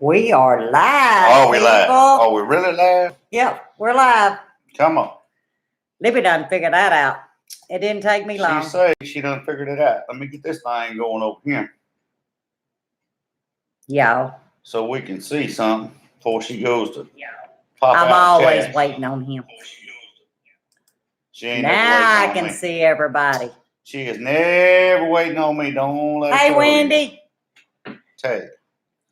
We are live. Oh, we live. Oh, we really live? Yep, we're live. Come on. Libby done figured that out. It didn't take me long. She say she done figured it out. Let me get this thing going over here. Y'all. So we can see something before she goes to pop I'm out always chat. Waiting on him. She ain't now never I can see everybody. She is never waiting on me. Don't let her. Hey, Wendy. Tell you.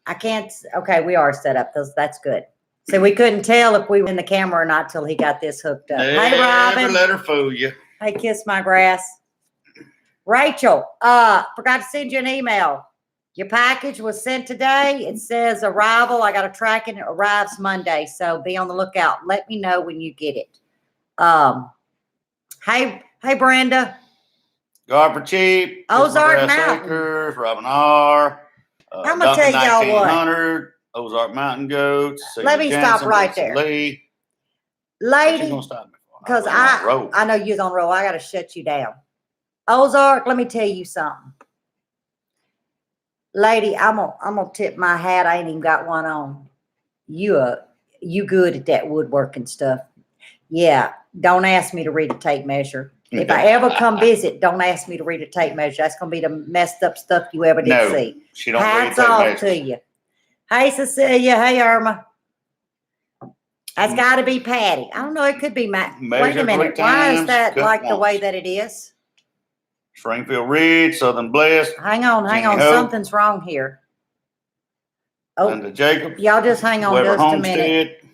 I can't. Okay, we are set up. That's good. So we couldn't tell if we were in the camera or not till he got this hooked up. Never hey, Robin. Let her fool you. Hey, kiss my grass. Rachel, forgot to send you an email. Your package was sent today. It says arrival. I got to track it. It arrives Monday. So be on the lookout. Let me know when you get it. Hey, Brenda. Guard for cheap. Ozark Mountain. Acres, Robin R. I'm going to tell y'all what. Ozark Mountain Goats. Let me stop right there. Lee. Lady, because I know you're on roll. I got to shut you down. Ozark, let me tell you something. Lady, I'm gonna tip my hat. I ain't even got one on. You good at that woodworking stuff. Yeah, don't ask me to read a tape measure. If I ever come visit, don't ask me to read a tape measure. That's gonna be the messed up stuff you ever did see. She don't Hats read tape off measures. to you. Hey, Cecilia. Hey, Irma. That's got to be Patty. I don't know. It could be Matt. Wait a minute. Why is that like the way that it is? Springfield Ridge, Southern Bliss. Hang on. Something's wrong here. Oh, Linda Jacob. Y'all just hang on Weber just Homestead. A minute.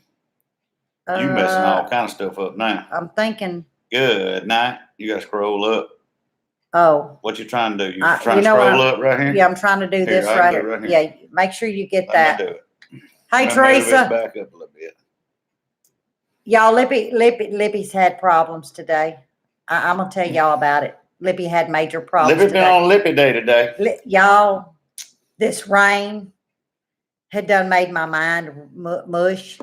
You messing all kind of stuff up now. I'm thinking. Good night. You got to scroll up. Oh. What you trying to do? You trying to scroll up right here? Yeah, I'm trying to do this right here. Yeah, make sure you get that. Do it. Hey, Teresa. Back up a little bit. Y'all, Libby's had problems today. I'm gonna tell y'all about it. Libby had major problems. Libby been on Lippy Day today. Y'all, this rain had done made my mind mush.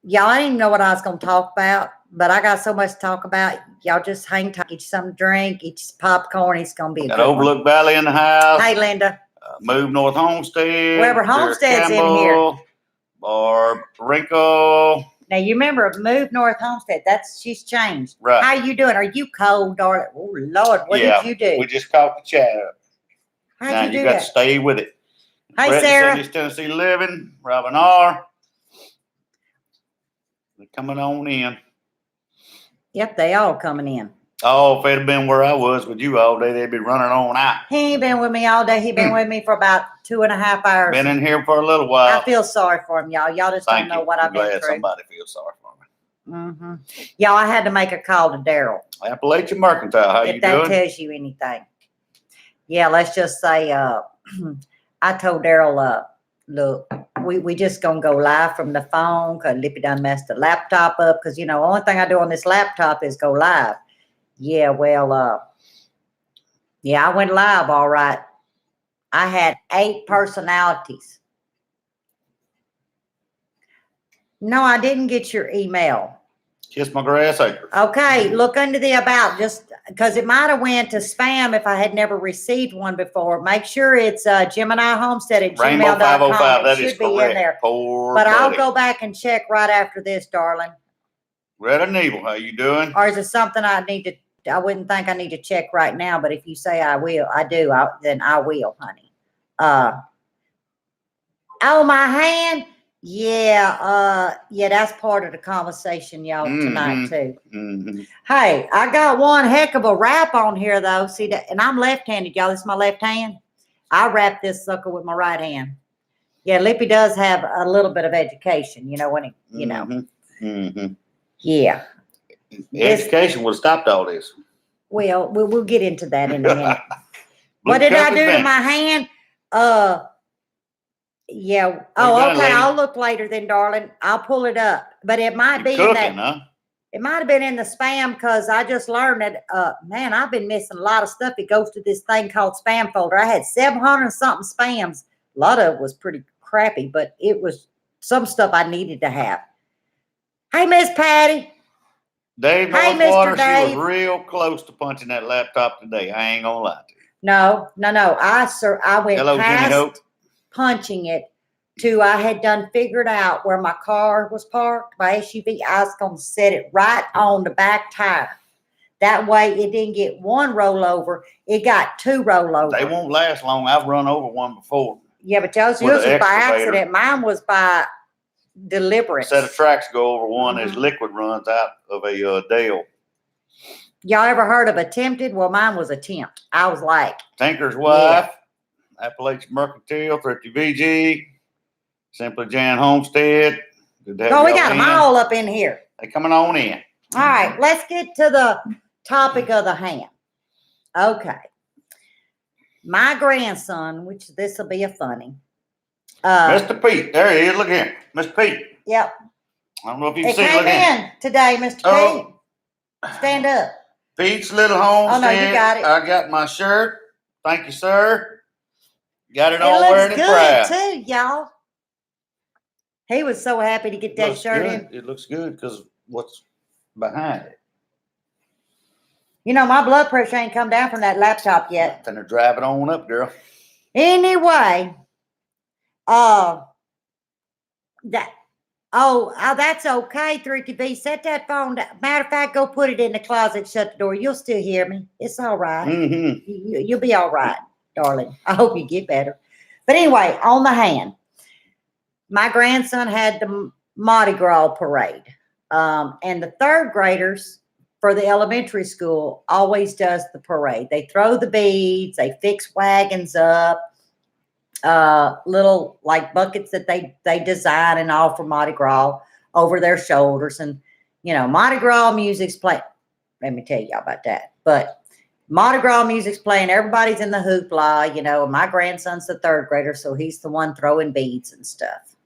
Y'all, I didn't even know what I was gonna talk about, but I got so much to talk about. Y'all just hang tight, get you something to drink, eat some popcorn. It's gonna be a good Overlook one. Valley in the house. Hey, Linda. Move North Homestead. Weber Homestead's in here. Barb Wrinkle. Now you remember Move North Homestead. She's changed. Right. How you doing? Are you cold, darling? Oh Lord, what did you do? We just caught the chat up. How'd you do got that? to stay with it. Hey, Brett Sarah. Tennessee Living. Robin R. They're coming on in. Yep, they all coming in. Oh, if it had been where I was with you all day, they'd be running on out. He ain't been with me all day. He been with me for about 2.5 hours. Been in here for a little while. I feel sorry for him, y'all. Y'all just don't know what I've been through. Somebody feels sorry for me. Mm-hmm. Y'all, I had to make a call to Daryl. Appalachian Mercantile, how you doing? If that tells you anything. Yeah, let's just say, I told Daryl, look, we just gonna go live from the phone because Lippy done messed the laptop up because, the only thing I do on this laptop is go live. Yeah, well, I went live all right. I had 8 personalities. No, I didn't get your email. Kiss my grass acre. Okay, look under the about, just because it might have went to spam if I had never received one before. Make sure it's Gemini Homestead at Rainbow gmail.com. 505, that it is should be correct. in there. Poor but buddy. I'll go back and check right after this, darling. Red and Evil, how you doing? Or is it something I wouldn't think I need to check right now, but if you say I will, then I will, honey. Oh, my hand? Yeah, that's part of the conversation, y'all, tonight, too. Mm-hmm. Hey, I got one heck of a wrap on here, though. See that? And I'm left-handed, y'all. This is my left hand. I wrap this sucker with my right hand. Yeah, Lippy does have a little bit of education, when he, Mm-hmm. Yeah. Education would have stopped all this. Well, we'll get into that in a minute. What did I do to my hand? Yeah. Oh, okay. I'll look later then, darling. I'll pull it up. But it might be in that. Huh? It might have been in the spam because I just learned that, man, I've been missing a lot of stuff. It goes to this thing called spam folder. I had 700 and something spams. A lot of it was pretty crappy, but it was some stuff I needed to have. Hey, Miss Patty. Dave Northwater, she was real close to punching that laptop today. I ain't gonna lie to you. No. I went past punching it to I had done figured out where my car was parked, my SUV. I was going to set it right on the back tire. That way it didn't get one rollover. It got two rollovers. They won't last long. I've run over one before. Yeah, but yours was by accident. Mine was by deliberate. A set of tracks go over one as liquid runs out of a dale. Y'all ever heard of attempted? Well, mine was attempt. I was like. Tinker's Wife, Appalachian Mercantile, Thrifty VG, Simply Jan Homestead. We got them all up in here. They coming on in. All right, let's get to the topic of the hand. Okay. My grandson, which this will be a funny. Mr. Pete. There he is. Look here. Mr. Pete. Yep. I don't know if you can see. It came in today, Mr. Pete. Stand up. Pete's Little Homestead. Oh, no, you got it. I got my shirt. Thank you, sir. Got it all wearing it proud. Too, y'all. He was so happy to get that shirt in. It looks good because what's behind it. You know, my blood pressure ain't come down from that laptop yet. Finna drive it on up, girl. Anyway, that's okay, 3TV. Set that phone down. Matter of fact, go put it in the closet, shut the door. You'll still hear me. It's all right. Mm-hmm. You'll be all right, darling. I hope you get better. But anyway, on the hand, my grandson had the Mardi Gras parade. And the third graders for the elementary school always does the parade. They throw the beads, they fix wagons up, little like buckets that they design and all for Mardi Gras over their shoulders. And, you know, Mardi Gras music's playing. Let me tell y'all about that. But Mardi Gras music's playing. Everybody's in the hoopla, you know. My grandson's the third grader, so he's the one throwing beads and stuff.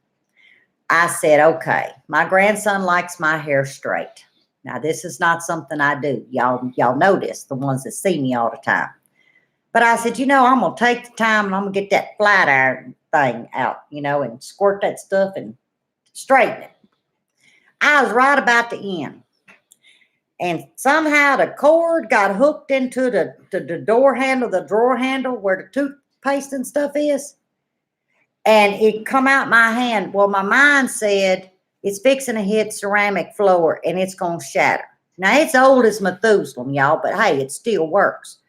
I said, okay, my grandson likes my hair straight. Now, this is not something I do. Y'all know this, the ones that see me all the time. But I said, you know, I'm going to take the time and I'm going to get that flat iron thing out, you know, and squirt that stuff and straighten it. I was right about the end. And somehow the cord got hooked into the door handle, the drawer handle where the toothpaste and stuff is. And it come out my hand. Well, my mind said, it's fixing to hit ceramic floor and it's going to shatter. Now, it's old as Methuselah, y'all, but hey, it still works.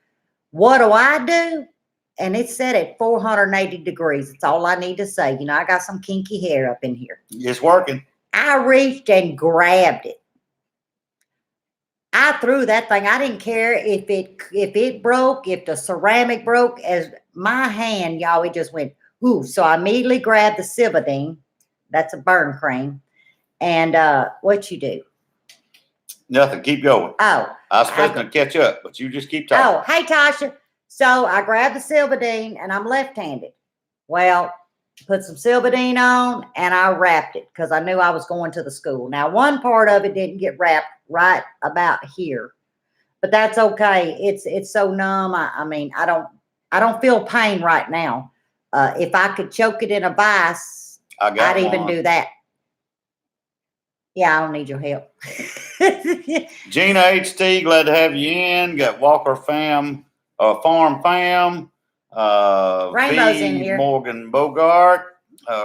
What do? And it's set at 480 degrees. That's all I need to say. You know, I got some kinky hair up in here. It's working. I reached and grabbed it. I threw that thing. I didn't care if it broke, if the ceramic broke. As my hand, y'all, it just went, ooh. So I immediately grabbed the Silvadene. That's a burn cream. And what you do? Nothing. Keep going. Oh. I was supposed to catch up, but you just keep talking. Oh, hey, Tasha. So I grabbed the Silvadene and I'm left-handed. Well, put some Silvadene on and I wrapped it because I knew I was going to the school. Now, one part of it didn't get wrapped right about here, but that's okay. It's so numb. I mean, I don't feel pain right now. If I could choke it in a vice, I'd even do that. Yeah, I don't need your help. Gina HT, glad to have you in. Got Walker Farm Fam. Rainbow's in here. Morgan Bogart.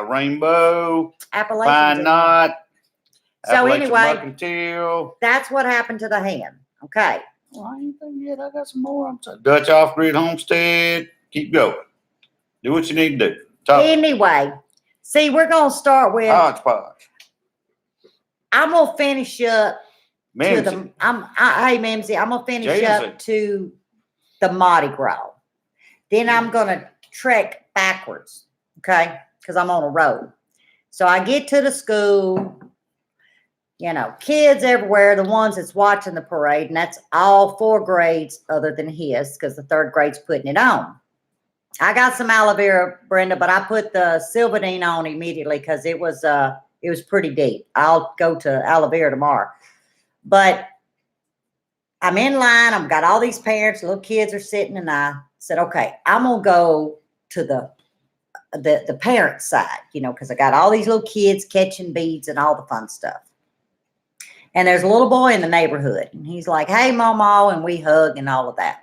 Rainbow. Appalachian. Fine Knot. So anyway, Mercantile. That's what happened to the hand. Okay. Well, I ain't done yet. I got some more. Dutch Off-Grid Homestead. Keep going. Do what you need to do. Talk. Anyway, see, we're going to start with. Hodgepodge. I'm going to finish up. Mimsy. Hey, Mimsy, I'm going to finish up to the Mardi Gras. Then I'm going to trek backwards, okay, because I'm on a road. So I get to the school, you know, kids everywhere, the ones that's watching the parade, and that's all 4 grades other than his because the 3rd grade's putting it on. I got some aloe vera, Brenda, but I put the Silvadene on immediately because it was pretty deep. I'll go to aloe vera tomorrow. But I'm in line. I've got all these parents, little kids are sitting, and I said, okay, I'm going to go to the parent side, you know, because I got all these little kids catching beads and all the fun stuff. And there's a little boy in the neighborhood, and he's like, hey, Mama, and we hug and all of that.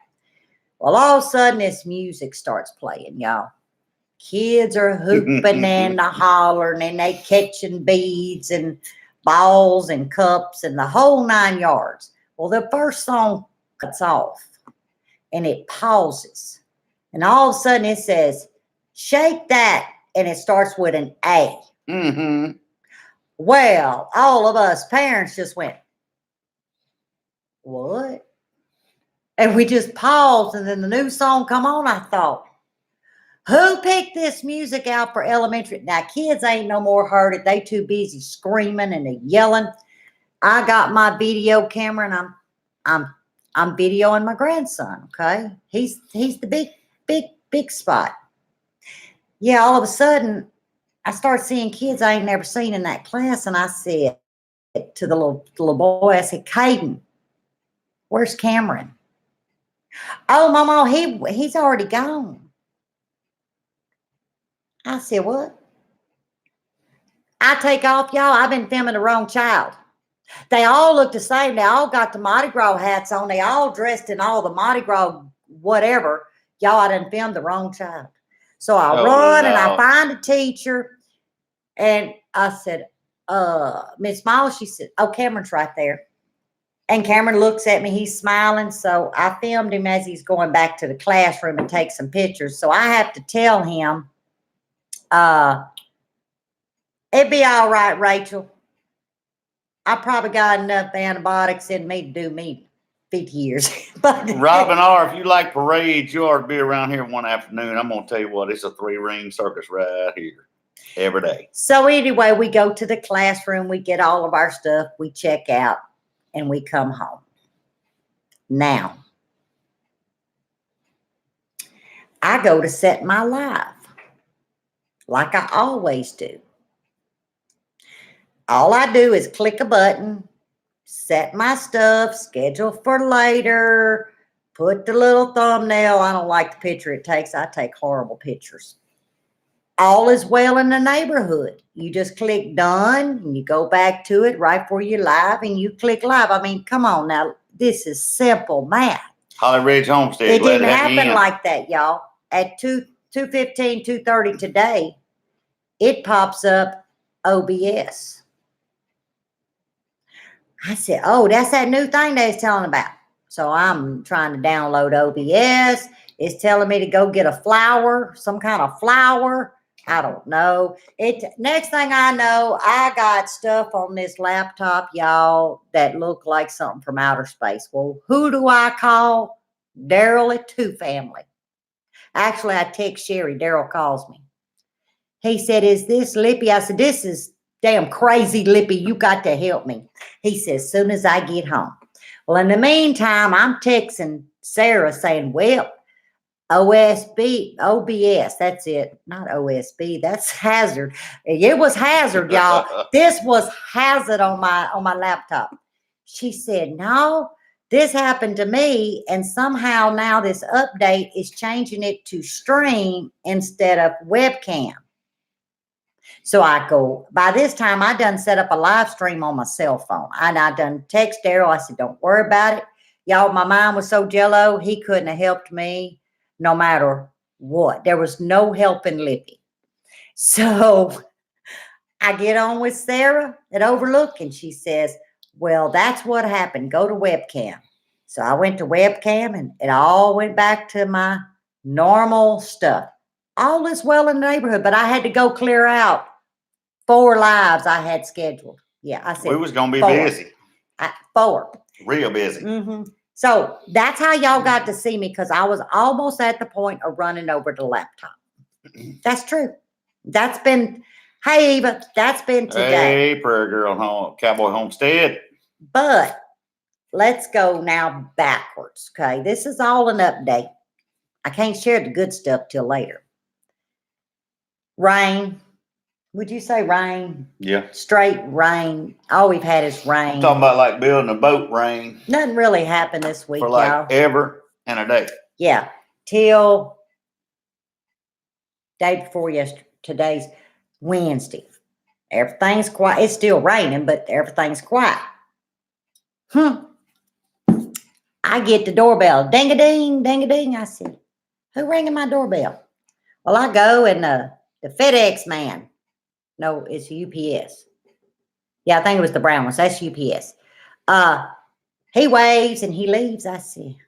Well, all of a sudden, this music starts playing, y'all. Kids are hooping and hollering and they catching beads and balls and cups and the whole 9 yards. Well, the first song cuts off and it pauses. And all of a sudden it says, shake that. And it starts with an A. Mm-hmm. Well, all of us parents just went, what? And we just paused, and then the new song come on. I thought, who picked this music out for elementary? Now, kids ain't no more heard it. They too busy screaming and yelling. I got my video camera, and I'm videoing my grandson. Okay, he's the big spot. Yeah, all of a sudden, I start seeing kids I ain't never seen in that class, and I said to the little boy, I said, Caden, where's Cameron? Oh, Mama, he's already gone. I said, what? I take off, y'all. I've been filming the wrong child. They all look the same. They all got the Mardi Gras hats on. They all dressed in all the Mardi Gras whatever. Y'all, I done filmed the wrong child. So I run and I find a teacher. And I said, Miss Miles, she said, oh, Cameron's right there. And Cameron looks at me. He's smiling. So I filmed him as he's going back to the classroom and take some pictures. So I have to tell him, it'd be all right, Rachel. I probably got enough antibiotics in me to do me 50 years. But Robin R., if you like parades, you ought to be around here one afternoon. I'm going to tell you what, it's a 3-ring circus right here every day. So anyway, we go to the classroom. We get all of our stuff. We check out and we come home. Now, I go to set my live like I always do. All I do is click a button, set my stuff, schedule for later, put the little thumbnail. I don't like the picture it takes. I take horrible pictures. All is well in the neighborhood. You just click done and you go back to it right before you live and you click live. I mean, come on now. This is simple math. Holly Ridge Homestead. It didn't happen like that, y'all. At 2:15, 2:30 today, it pops up OBS. I said, oh, that's that new thing they was telling about. So I'm trying to download OBS. It's telling me to go get a flower, some kind of flower. I don't know. Next thing I know, I got stuff on this laptop, y'all, that look like something from outer space. Well, who do I call? Daryl at Two Family. Actually, I text Sherry. Daryl calls me. He said, is this Lippy? I said, this is damn crazy, Lippy. You got to help me. He says, as soon as I get home. Well, in the meantime, I'm texting Sarah saying, well, OBS, that's it. Not OSB, that's Hazard. It was Hazard, y'all. This was Hazard on my laptop. She said, no, this happened to me, and somehow now this update is changing it to stream instead of webcam. So I go, by this time, I done set up a live stream on my cell phone. And I done text Daryl. I said, don't worry about it. Y'all, my mind was so jello, he couldn't have helped me no matter what. There was no helping Lippy. So I get on with Sarah at Overlook, and she says, well, that's what happened. Go to webcam. So I went to webcam, and it all went back to my normal stuff. All is well in the neighborhood, but I had to go clear out 4 lives I had scheduled. Yeah, I said we was gonna be 4. busy. 4. Real busy. Mm-hmm. So that's how y'all got to see me, because I was almost at the point of running over the laptop. That's true. That's been, hey, Eva, that's been today. Hey, Prairie Girl Cowboy Homestead. But let's go now backwards, okay? This is all an update. I can't share the good stuff till later. Rain. Would you say rain? Yeah. Straight rain. All we've had is rain. I'm talking about like building a boat, rain. Nothing really happened this week, for like y'all. ever and a day. Yeah. Till day before yesterday. Today's Wednesday. Everything's quiet. It's still raining, but everything's quiet. I get the doorbell. Ding-a-ding, ding-a-ding. I said, who ringing my doorbell? Well, I go and the FedEx man, no, it's UPS. Yeah, I think it was the brown ones. That's UPS. He waves and he leaves. I see.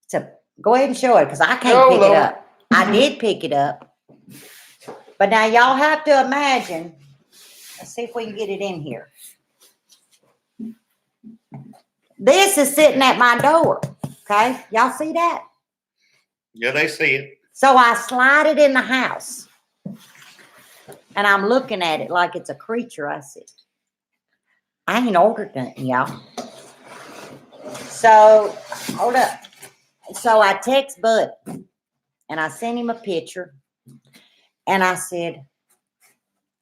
So go ahead and show it because I can't Oh, pick it Lord. up. I did pick it up. But now y'all have to imagine. Let's see if we can get it in here. This is sitting at my door. Okay. Y'all see that? Yeah, they see it. So I slide it in the house. And I'm looking at it like it's a creature. I said, I ain't ordered nothing, y'all. So, hold up. So I text Bud and I sent him a picture. And I said,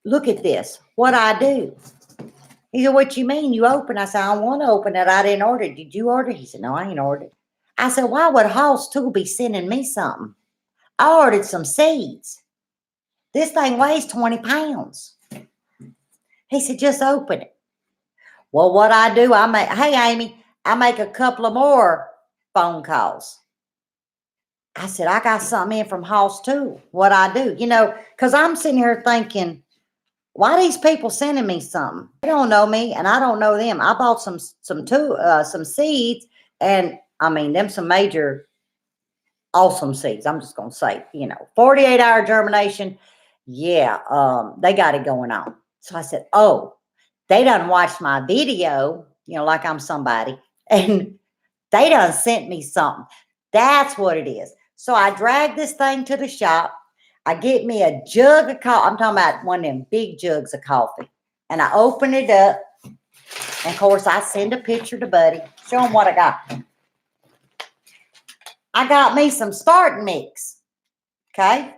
look at this. What I do? He said, what you mean? You open? I said, I don't want to open it. I didn't order it. Did you order it? He said, no, I ain't ordered it. I said, why would Hoss Tool be sending me something? I ordered some seeds. This thing weighs 20 pounds. He said, just open it. Well, what I do, hey, Amy, I make a couple of more phone calls. I said, I got something in from Hoss Tool. What I do, because I'm sitting here thinking, why these people sending me something? They don't know me and I don't know them. I bought some seeds, and I mean, them some major awesome seeds. I'm just going to say, 48-hour germination. Yeah, they got it going on. So I said, oh, they done watched my video, like I'm somebody, and they done sent me something. That's what it is. So I drag this thing to the shop. I get me a jug of coffee. I'm talking about one of them big jugs of coffee. And I open it up. And, of course, I send a picture to Buddy. Show him what I got. I got me some starting mix. Okay?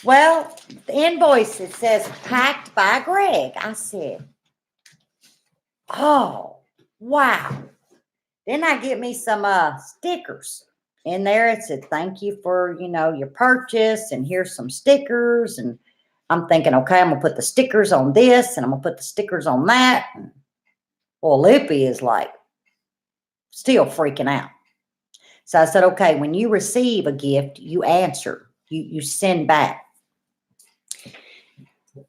Well, the invoice, it says packed by Greg. I said, oh, wow. Then I get me some stickers. In there, it said, thank you for, your purchase. And here's some stickers. And I'm thinking, okay, I'm going to put the stickers on this. And I'm going to put the stickers on that. Well, Lippy is like still freaking out. So I said, okay, when you receive a gift, you answer. You send back.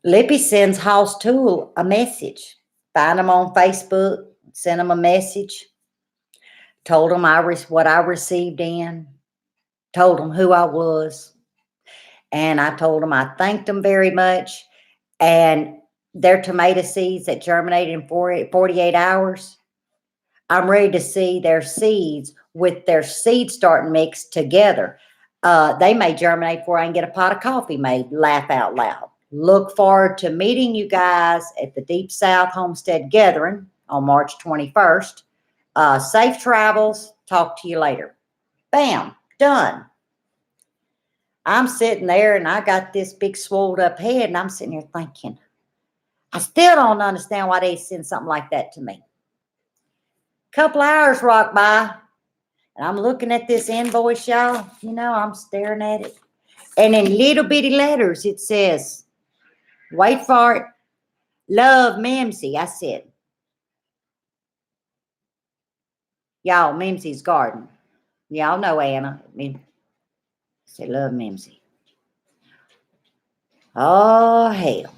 Lippy sends Hoss Tool a message. Find them on Facebook. Send them a message. Told them what I received in. Told them who I was. And I told them I thanked them very much. And their tomato seeds that germinated in 48 hours, I'm ready to see their seeds with their seed starting mix together. They may germinate before I can get a pot of coffee made. Laugh out loud. Look forward to meeting you guys at the Deep South Homestead Gathering on March 21st. Safe travels. Talk to you later. Bam. Done. I'm sitting there and I got this big swolled up head and I'm sitting here thinking, I still don't understand why they send something like that to me. Couple hours rock by and I'm looking at this invoice, y'all. I'm staring at it. And in little bitty letters, it says, wait for it, love Mimsy. I said, y'all, Mimsy's garden. Y'all know Anna. I said, love Mimsy. Oh, hell.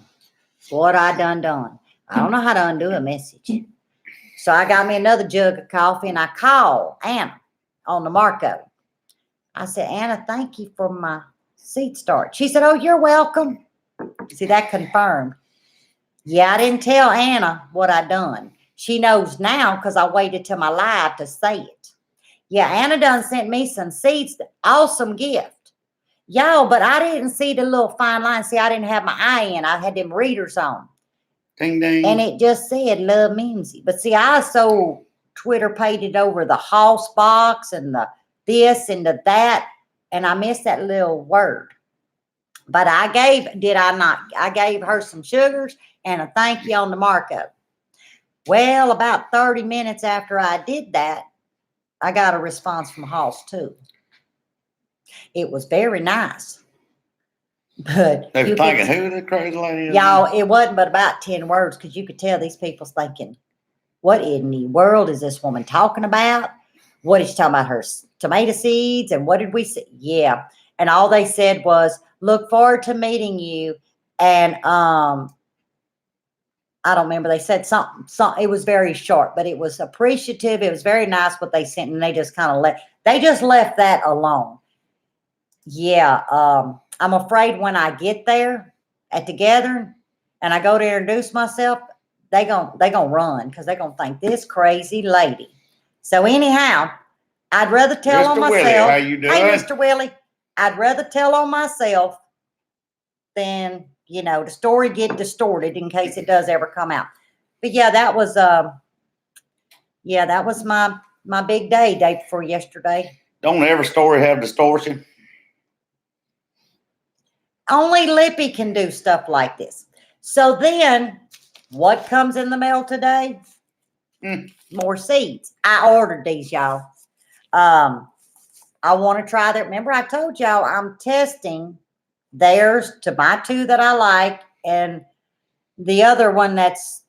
What I done. I don't know how to undo a message. So I got me another jug of coffee and I called Anna on the Marco. I said, Anna, thank you for my seed start. She said, oh, you're welcome. See, that confirmed. Yeah, I didn't tell Anna what I done. She knows now because I waited till my live to say it. Yeah, Anna done sent me some seeds. Awesome gift. Y'all, but I didn't see the little fine line. See, I didn't have my eye in. I had them readers on. Ding, ding. And it just said love Mimsy. But see, I so Twitter pated over the Hoss box and the this and the that. And I missed that little word. But I gave her some sugars and a thank you on the markup. Well, about 30 minutes after I did that, I got a response from Hoss too. It was very nice. But they were thinking, who the crazy lady is? Y'all, it wasn't but about 10 words because you could tell these people's thinking, what in the world is this woman talking about? What is she talking about? Her tomato seeds? And what did we say? Yeah. and all they said was, "Look forward to meeting you." And I don't remember. They said something. It was very short, but it was appreciative. It was very nice what they sent, and they just kind of left that alone. Yeah, I'm afraid when I get there at the gathering and I go to introduce myself, they gonna run because they're gonna think this crazy lady. So anyhow, I'd rather tell on Mr. Willie, myself. how you doing? Hey, Mr. Willie, I'd rather tell on myself than the story get distorted in case it does ever come out. But yeah, that was my big day before yesterday. Don't every story have distortion? Only Lippy can do stuff like this. So then, what comes in the mail today? More seeds. I ordered these, y'all. I want to try that. Remember, I told y'all I'm testing theirs to my 2 that I like, and the other one that's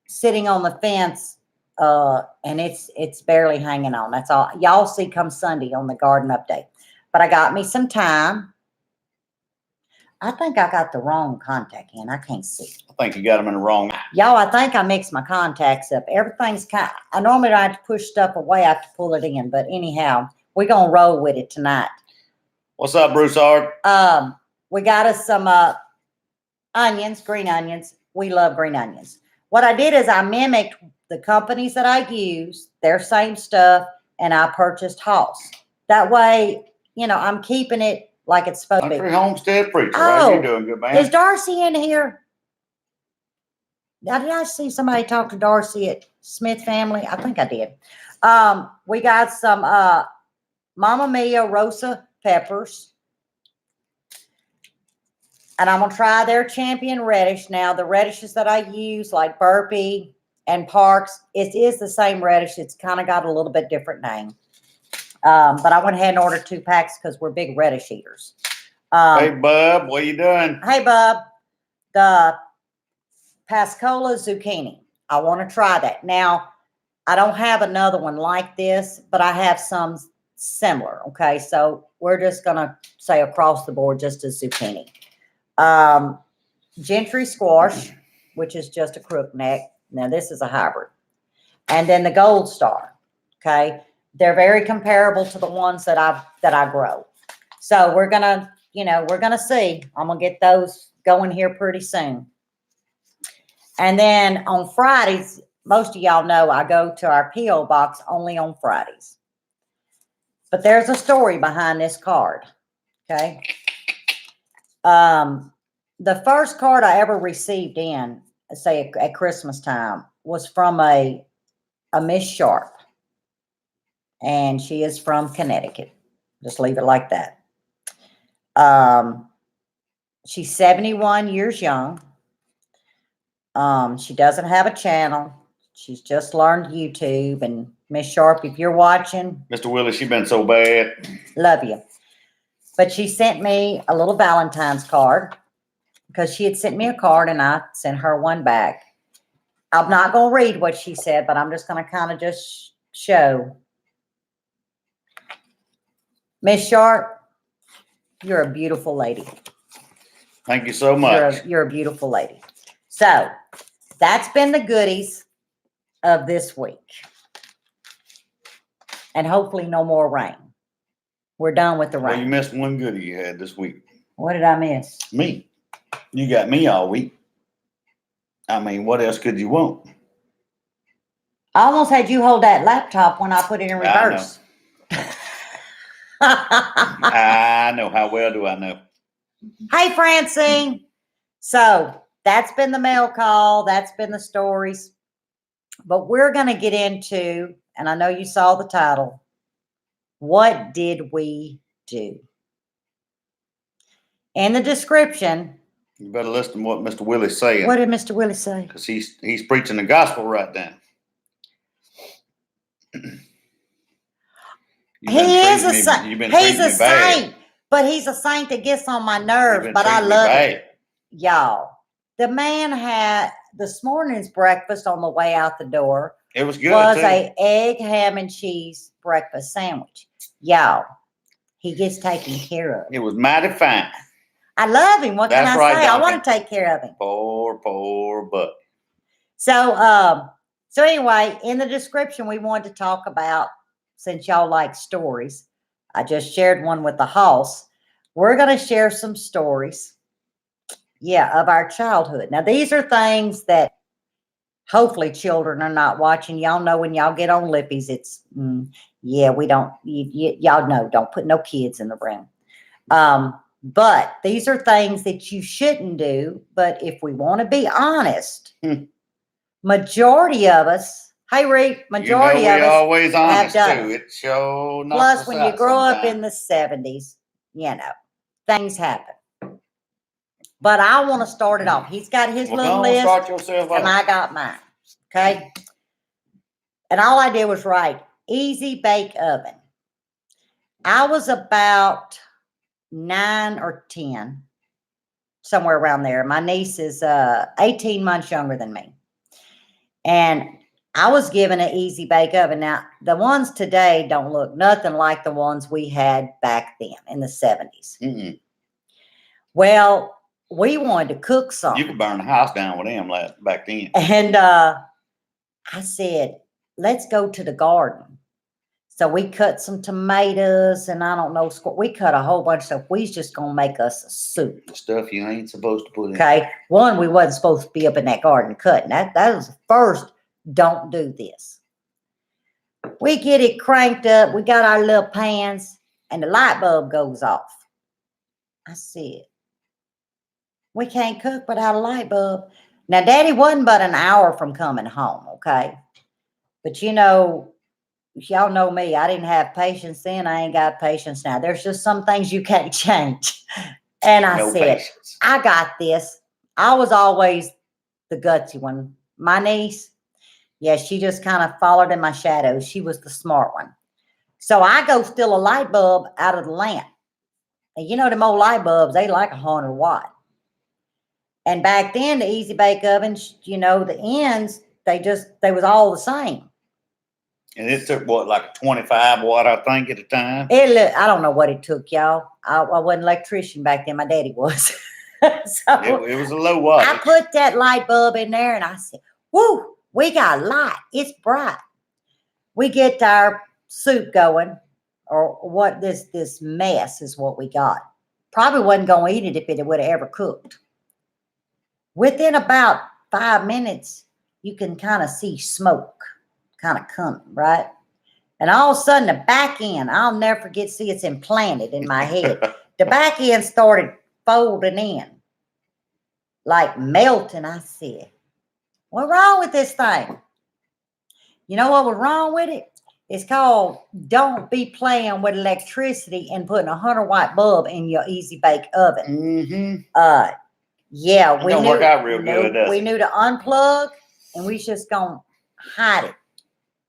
sitting on the fence, and it's barely hanging on. That's all y'all see come Sunday on the garden update. But I got me some thyme. I think I got the wrong contact in. I can't see. I think you got them in the wrong. Y'all, I think I mixed my contacts up. Everything's I normally don't have to push stuff away. I have to pull it in. But anyhow, we're going to roll with it tonight. What's up, Broussard? We got us some onions, green onions. We love green onions. What I did is I mimicked the companies that I use, their same stuff, and I purchased Hoss. That way, I'm keeping it like it's supposed to be. Country Homestead Preacher. How you doing, good man? Is Darcy in here? Now, did I see somebody talk to Darcy at Smith Family? I think I did. We got some Mama Mia Rosa peppers. And I'm going to try their champion reddish. Now, the radishes that I use, like Burpee and Parks, it is the same radish. It's kind of got a little bit different name. But I went ahead and ordered 2 packs because we're big reddish eaters. Hey, Bub, what you doing? Hey, Bub. The Pascola zucchini. I want to try that. Now, I don't have another one like this, but I have some similar. Okay, so we're just going to say across the board just a zucchini. Gentry squash, which is just a crook neck. Now, this is a hybrid. And then the Gold Star. Okay, they're very comparable to the ones that I grow. So we're gonna see. I'm gonna get those going here pretty soon. And then on Fridays, most of y'all know I go to our P.O. box only on Fridays. But there's a story behind this card. Okay. The first card I ever received in, say at Christmas time, was from a Miss Sharp. And she is from Connecticut. Just leave it like that. She's 71 years young. She doesn't have a channel. She's just learned YouTube. And Miss Sharp, if you're watching, Mr. Willie, she been so bad. Love you. But she sent me a little Valentine's card because she had sent me a card and I sent her one back. I'm not going to read what she said, but I'm just going to kind of just show. Miss Sharp, you're a beautiful lady. Thank you so much. You're a beautiful lady. So that's been the goodies of this week. And hopefully no more rain. We're done with the rain. Well, you missed one goodie you had this week. What did I miss? Me. You got me all week. I mean, what else could you want? I almost had you hold that laptop when I put it in reverse. I know. How well do I know? Hey, Francine. So that's been the mail call. That's been the stories. But we're going to get into, and I know you saw the title, what did we do? In the description. You better listen to what Mr. Willie's saying. What did Mr. Willie say? Because he's preaching the gospel right now. He is a saint. He's a saint, but he's a saint that gets on my nerves. But I love it, y'all. The man had this morning's breakfast on the way out the door. It was good. Was an egg, ham, and cheese breakfast sandwich, y'all. He gets taken care of. It was mighty fine. I love him. What can That's I right, say? I Duncan. want to take care of him. Poor Buck. So, so anyway, in the description, we wanted to talk about, since y'all like stories, I just shared one with the house. We're going to share some stories, of our childhood. Now, these are things that hopefully children are not watching. Y'all know when y'all get on Lippies, it's, we don't, y'all know, don't put no kids in the room. But these are things that you shouldn't do. But if we want to be honest, majority of us, hey Reed, majority of us always honest have done too. it. It sure knocks Plus, us when you out grow up sometime. in the 70s, things happen. But I want to start it off. He's got his little Don't list, start yourself and off. I got mine. Okay. And all I did was write easy bake oven. I was about 9 or 10, somewhere around there. My niece is 18 months younger than me. And I was given an easy bake oven. Now, the ones today don't look nothing like the ones we had back then in the 70s. Mm-mm. Well, we wanted to cook something. You could burn the house down with them back then. And I said, let's go to the garden. So we cut some tomatoes and I don't know, we cut a whole bunch of stuff. We was just going to make us a soup. Stuff you ain't supposed to put in. Okay. One, we wasn't supposed to be up in that garden cutting. That was the first, don't do this. We get it cranked up. We got our little pans and the light bulb goes off. I said, we can't cook without a light bulb. Now, Daddy wasn't but an hour from coming home, okay? But y'all know me. I didn't have patience then. I ain't got patience now. There's just some things you can't change. And I said, patience. I got this. I was always the gutsy one. My niece, she just kind of followed in my shadows. She was the smart one. So I go steal a light bulb out of the lamp. And them old light bulbs, they like 100 watt. And back then, the easy bake ovens, the ends, they was all the same. And it took like 25 watt, I think, at the time. I don't know what it took, y'all. I wasn't an electrician back then. My daddy was. So it was a low watt. I put that light bulb in there and I said, whoo, we got light. It's bright. We get our soup going, or what this mess is what we got. Probably wasn't going to eat it if it would have ever cooked. Within about 5 minutes, you can kind of see smoke kind of coming, right? And all of a sudden, the back end, I'll never forget, see, it's implanted in my head. The back end started folding in, like melting. I said, what's wrong with this thing? You know what was wrong with it? It's called don't be playing with electricity and putting a 100 watt bulb in your easy bake oven. Mm-hmm. We don't work out real good, does we it? knew to unplug, and we just gonna hide it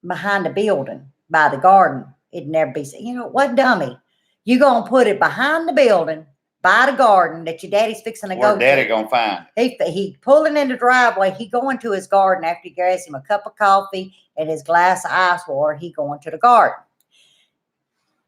behind the building by the garden. It'd never be seen. What dummy? You gonna put it behind the building by the garden that your daddy's fixing to go to. Daddy gonna find it. He pulling in the driveway. He going to his garden after he gets him a cup of coffee and his glass of ice water. He going to the garden.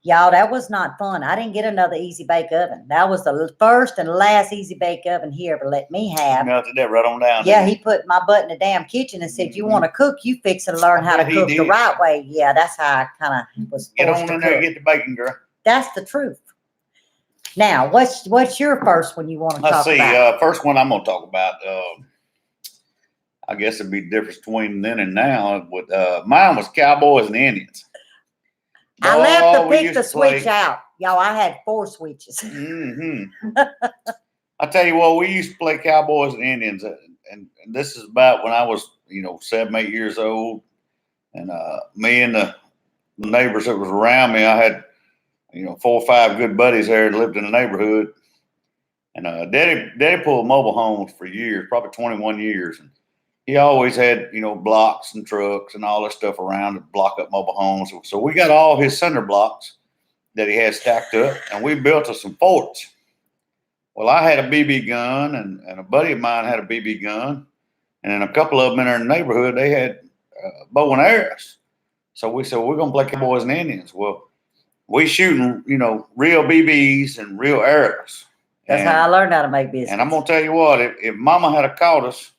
Y'all, that was not fun. I didn't get another easy bake oven. That was the first and last easy bake oven he ever let me have. Melted that right on down. Yeah, he put my butt in the damn kitchen and said, you want to cook, you fix and learn how to cook the right way. Yeah, that's how I kind of was Get forced on to in there, cook. get the bacon, girl. That's the truth. Now, what's your first one you want to talk about? Let's see. First one I'm going to talk about, I guess it'd be the difference between then and now. Mine was Cowboys and Indians. I left to pick the switch out. Y'all, I had 4 switches. Mm-hmm. I tell you what, we used to play Cowboys and Indians. And this is about when I was, 7, 8 years old. And me and the neighbors that was around me, I had, 4 or 5 good buddies there that lived in the neighborhood. And Daddy pulled mobile homes for years, probably 21 years. And he always had, blocks and trucks and all that stuff around to block up mobile homes. So we got all his cinder blocks that he had stacked up, and we built us some forts. Well, I had a BB gun, and a buddy of mine had a BB gun, and then a couple of them in our neighborhood, they had bow and arrows. So we said, we're going to play Cowboys and Indians. Well, we shooting, real BBs and real arrows. That's how I learned how to make business. And I'm gonna tell you what, if Mama had caught us,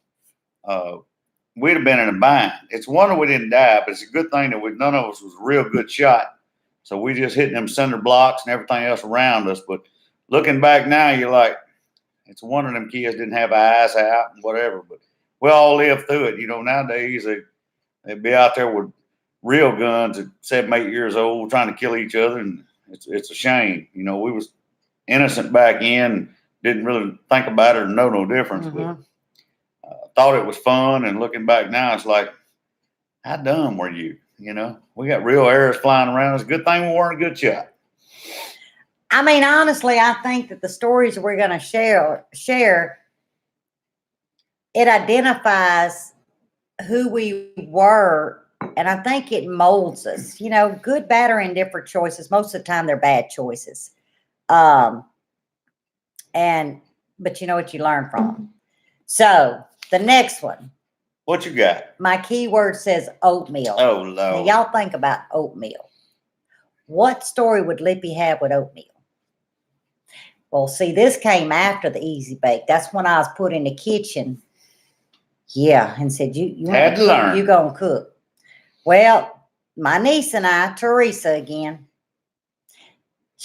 we'd have been in a bind. It's a wonder we didn't die, but it's a good thing that none of us was a real good shot. So we just hitting them cinder blocks and everything else around us. But looking back now, you're like, it's a wonder them kids didn't have eyes out and whatever. But we all lived through it. Nowadays they'd be out there with real guns at 7, 8 years old trying to kill each other, and it's a shame. We was innocent back in, didn't really think about it or know no difference, but thought it was fun. And looking back now, it's like, how dumb were you? We got real arrows flying around. It's a good thing we weren't a good shot. I mean, honestly, I think that the stories we're going to share, it identifies who we were. And I think it molds us, good, bad, or indifferent choices. Most of the time they're bad choices. But you know what you learn from them. So the next one. What you got? My keyword says oatmeal. Oh, Lord. Now, y'all think about oatmeal. What story would Lippy have with oatmeal? Well, see, this came after the Easy Bake. That's when I was put in the kitchen. Yeah, and said, you had to learn. You gonna cook. Well, my niece and I, Teresa again,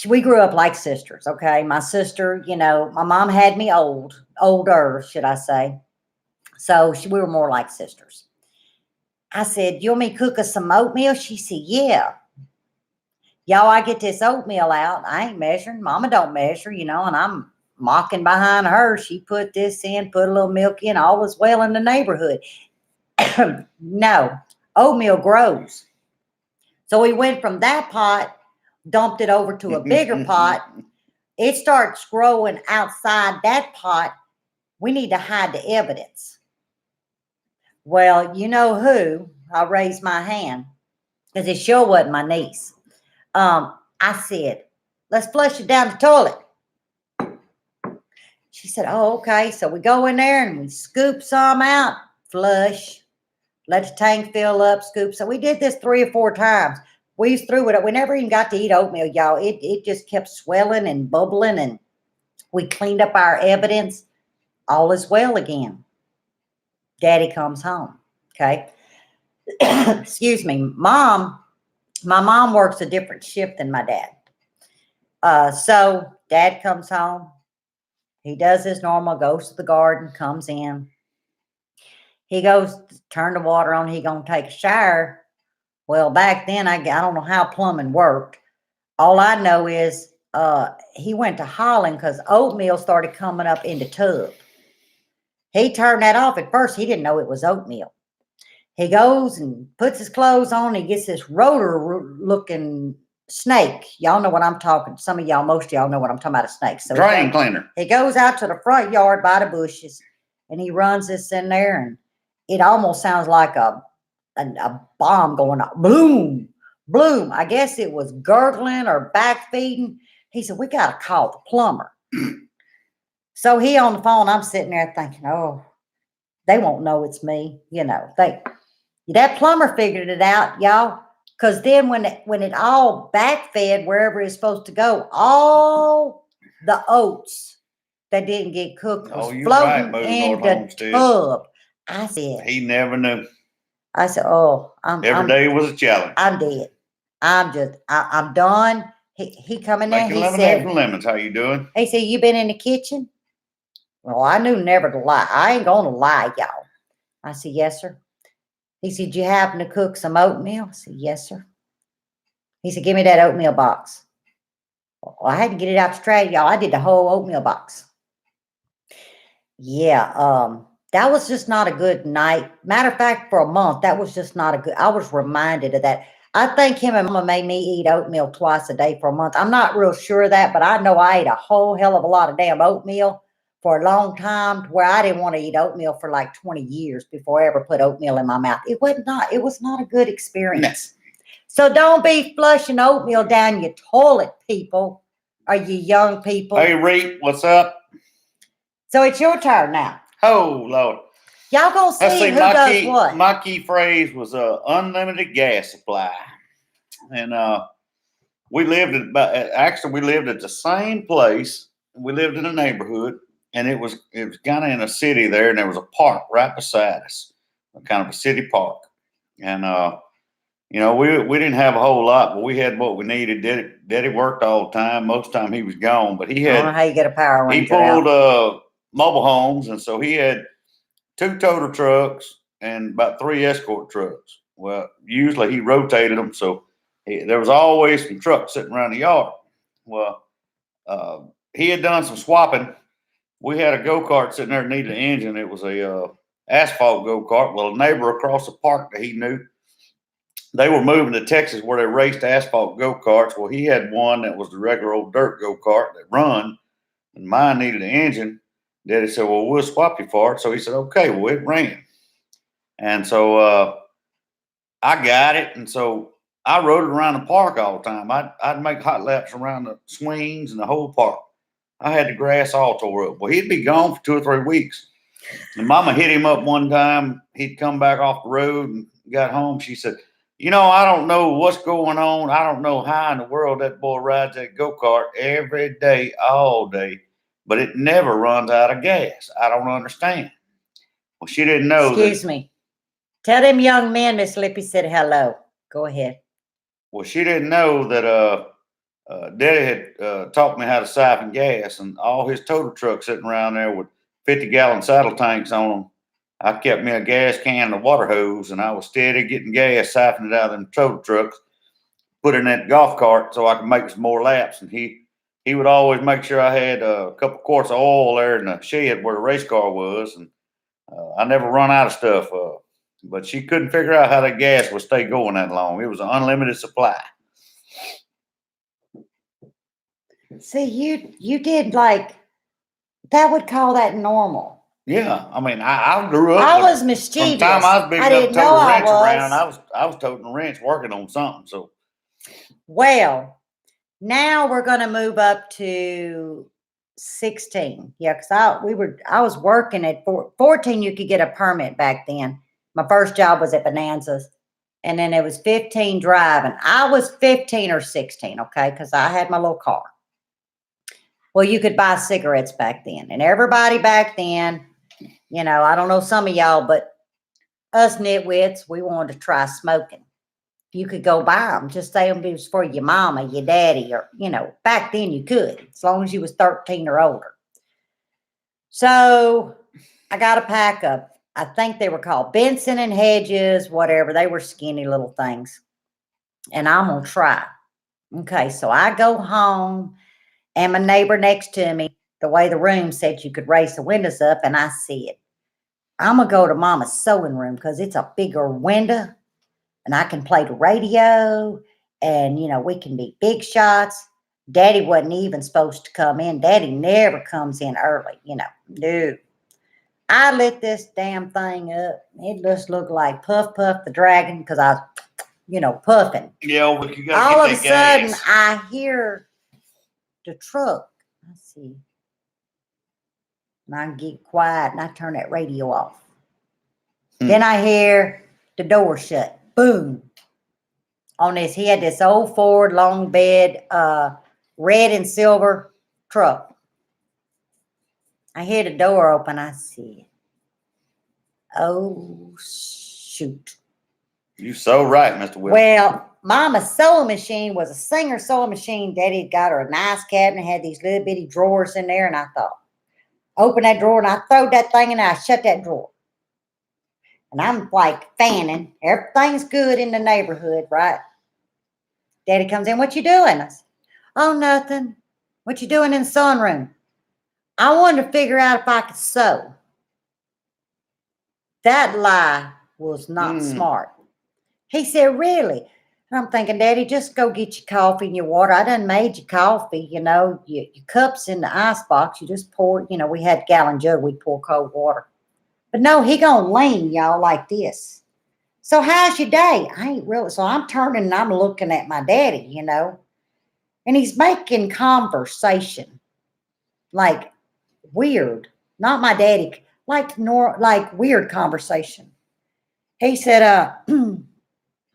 we grew up like sisters, okay? My sister, my mom had me older, should I say. So we were more like sisters. I said, you want me to cook us some oatmeal? She said, yeah. Y'all, I get this oatmeal out. I ain't measuring. Mama don't measure, and I'm mocking behind her. She put this in, put a little milk in, all was well in the neighborhood. No, oatmeal grows. So we went from that pot, dumped it over to a bigger pot. It starts growing outside that pot. We need to hide the evidence. Well, you know who? I raised my hand because it sure wasn't my niece. I said, let's flush it down the toilet. She said, oh, okay. So we go in there and we scoop some out, flush, let the tank fill up, scoop. So we did this 3 or 4 times. We threw it up. We never even got to eat oatmeal, y'all. It just kept swelling and bubbling, and we cleaned up our evidence. All is well again. Daddy comes home. Okay. Excuse me. My mom works a different shift than my dad. So Dad comes home. He does his normal, goes to the garden, comes in. He goes to turn the water on. He going to take a shower. Well, back then, I don't know how plumbing worked. All I know is he went to hollering because oatmeal started coming up in the tub. He turned that off. At first, he didn't know it was oatmeal. He goes and puts his clothes on. He gets this rotor-looking snake. Y'all know what I'm talking. Some of y'all, most of y'all know what I'm talking about, a snake. So drain cleaner. He goes out to the front yard by the bushes, and he runs this in there, and it almost sounds like a bomb going off. Bloom, bloom. I guess it was gurgling or back feeding. He said, we got to call the plumber. So he on the phone, I'm sitting there thinking, oh, they won't know it's me. That plumber figured it out, y'all. Because then when it all backfed wherever it's supposed to go, all the oats that didn't get cooked was floating in the tub. I said, he never knew. I said, oh, every day was a challenge. I'm dead. I'm done. He come in there. Making lemonade from lemons. How you doing? He said, you been in the kitchen? Well, I knew never to lie. I ain't going to lie, y'all. I said, yes, sir. He said, you happen to cook some oatmeal? I said, yes, sir. He said, give me that oatmeal box. Well, I had to get it out the tray, y'all. I did the whole oatmeal box. Yeah, that was just not a good night. Matter of fact, for a month, that was just not a good. I was reminded of that. I think him and Mama made me eat oatmeal twice a day for a month. I'm not real sure of that, but I know I ate a whole hell of a lot of damn oatmeal for a long time, where I didn't want to eat oatmeal for like 20 years before I ever put oatmeal in my mouth. It was not a good experience. No. So don't be flushing oatmeal down your toilet, people, or you young people. Hey, Reap, what's up? So it's your turn now. Oh, Lord. Y'all gonna see who does what. My key phrase was unlimited gas supply. And we lived we lived at the same place. We lived in a neighborhood, and it was kind of in a city there, and there was a park right beside us, kind of a city park. And we didn't have a whole lot, but we had what we needed. Daddy worked all the time. Most of the time he was gone, but I don't know how you get a Power Ranger he pulled out. mobile homes, and so he had 2 toter trucks and about 3 escort trucks. Well, usually he rotated them, so there was always some trucks sitting around the yard. Well, he had done some swapping. We had a go-kart sitting there that needed an engine. It was a asphalt go-kart. Well, a neighbor across the park that he knew, they were moving to Texas where they raced asphalt go-karts. Well, he had one that was the regular old dirt go-kart that run, and mine needed an engine. Daddy said, well, we'll swap you for it. So he said, okay, well, it ran. And so I got it. And so I rode it around the park all the time. I'd make hot laps around the swings and the whole park. I had the grass all tore up. Well, he'd be gone for 2 or 3 weeks. And Mama hit him up one time. He'd come back off the road and got home. She said, I don't know what's going on. I don't know how in the world that boy rides that go-kart every day, all day, but it never runs out of gas. I don't understand. Well, she didn't know. Excuse me. Tell them young men Miss Lippy said hello. Go ahead. Well, she didn't know that Daddy had taught me how to siphon gas, and all his toter trucks sitting around there with 50-gallon saddle tanks on them. I kept me a gas can and a water hose, and I was steady getting gas, siphoning it out of them toter trucks, put it in that golf cart so I could make some more laps. And he would always make sure I had a couple quarts of oil there in the shed where the race car was, and I never run out of stuff. But she couldn't figure out how that gas would stay going that long. It was an unlimited supply. See, you did that would call that normal. Yeah, I mean, I grew up. I was mischievous. From the time I was big enough to tote a wrench around, I was toting a wrench working on something. So, well, now we're going to move up to 16. Yeah, because I was working at 14. You could get a permit back then. My first job was at Bonanza's, and then it was 15 driving. I was 15 or 16, okay, because I had my little car. Well, you could buy cigarettes back then, and everybody back then, I don't know some of y'all, but us nitwits, we wanted to try smoking. You could go buy them, just say them was for your mama, your daddy, or, back then you could, as long as you was 13 or older. So I got a pack of, I think they were called Benson and Hedges, whatever. They were skinny little things. And I'm going to try. Okay, so I go home, and my neighbor next to me, the way the room said you could raise the windows up, and I see it. I'm going to go to Mama's sewing room because it's a bigger window, and I can play the radio, and, we can be big shots. Daddy wasn't even supposed to come in. Daddy never comes in early, no. I lit this damn thing up. It just looked like Puff Puff the Dragon because I was, puffing. Yeah, but you got to all get of that a sudden, gas. I hear the truck. Let's see. And I get quiet and I turn that radio off. Then I hear the door shut. Boom. On this, he had this old Ford long bed, red and silver truck. I hear the door open. I see it. Oh, shoot. You so right, Mr. Wilson. Well, Mama's sewing machine was a Singer sewing machine. Daddy got her a nice cabinet, had these little bitty drawers in there, and I thought, open that drawer, and I throwed that thing, and I shut that drawer. And I'm like fanning. Everything's good in the neighborhood, right? Daddy comes in, what you doing? I said, oh, nothing. What you doing in the sunroom? I wanted to figure out if I could sew. That lie was not smart. He said, really? And I'm thinking, Daddy, just go get your coffee and your water. I done made your coffee, your cup's in the ice box. You just pour, we had a gallon jug. We'd pour cold water. But no, he gonna lean, y'all, like this. So how's your day? I ain't really. So I'm turning and I'm looking at my daddy, and he's making conversation, like weird. Not my daddy, like weird conversation. He said,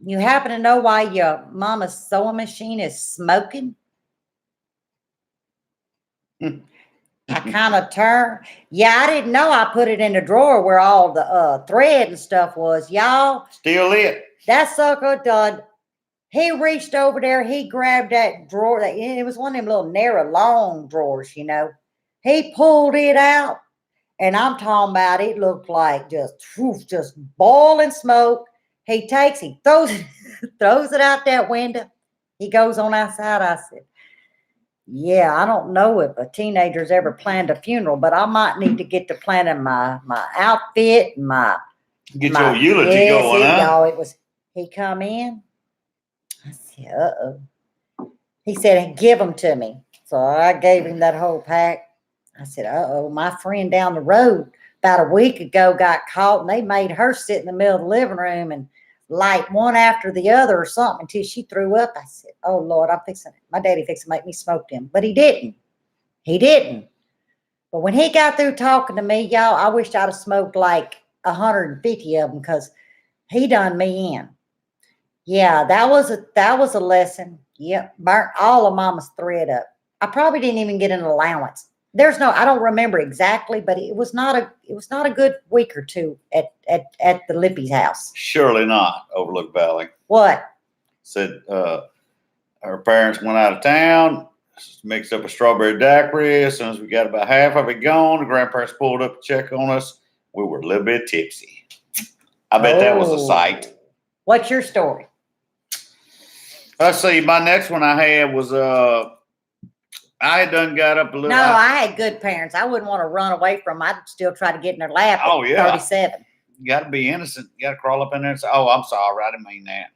You happen to know why your mama's sewing machine is smoking? I kind of turned. Yeah, I didn't know I put it in the drawer where all the thread and stuff was. Y'all, Still lit. that sucker done. He reached over there. He grabbed that drawer. It was one of them little narrow, long drawers, you know. He pulled it out, and I'm talking about it looked like just boiling smoke. He throws it, throws it out that window. He goes on outside. I said, yeah, I don't know if a teenager's ever planned a funeral, but I might need to get to planning my outfit and Get your eulogy going, huh? Y'all, it was, he come in. I said, uh-oh. He said, give them to me. So I gave him that whole pack. I said, uh-oh, my friend down the road about a week ago got caught, and they made her sit in the middle of the living room and light one after the other or something until she threw up. I said, oh, Lord, my daddy fixing to make me smoke them. But he didn't. He didn't. But when he got through talking to me, y'all, I wished I'd have smoked like 150 of them because he done me in. Yeah, that was a lesson. Yep, burnt all of Mama's thread up. I probably didn't even get an allowance. I don't remember exactly, but it was not a good week or two at the Lippy's house. Surely not, Overlook Valley. What? Said her parents went out of town, mixed up a strawberry daiquiri. As soon as we got about half of it gone, the grandparents pulled up to check on us. We were a little bit tipsy. I bet that was a sight. What's your story? Let's see. My next one I had was I had done got up a little. No, I had good parents. I wouldn't want to run away from them. I'd still try to get in their lap at 37. You got to be innocent. You got to crawl up in there and say, oh, I'm sorry. I didn't mean that.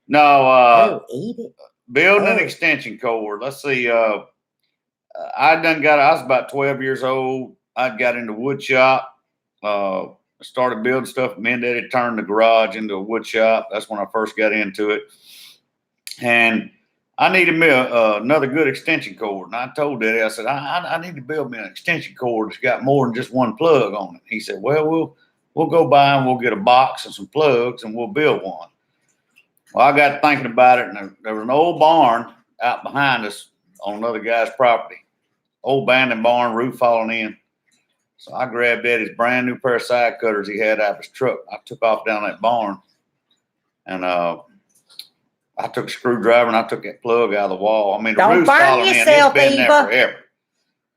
No. Eat it. Building an extension cord. Let's see. I was about 12 years old. I got into wood shop. Started building stuff. Me and Daddy turned the garage into a wood shop. That's when I first got into it. And I needed me another good extension cord. And I told Daddy, I said, I need to build me an extension cord that's got more than just one plug on it. He said, well, we'll go by and we'll get a box and some plugs and we'll build one. Well, I got thinking about it, and there was an old barn out behind us on another guy's property. Old abandoned barn, roof falling in. So I grabbed Daddy's brand new pair of side cutters he had out of his truck. I took off down that barn, and I took a screwdriver and I took that plug out of the wall. I mean, the roof's falling in. It's been there forever.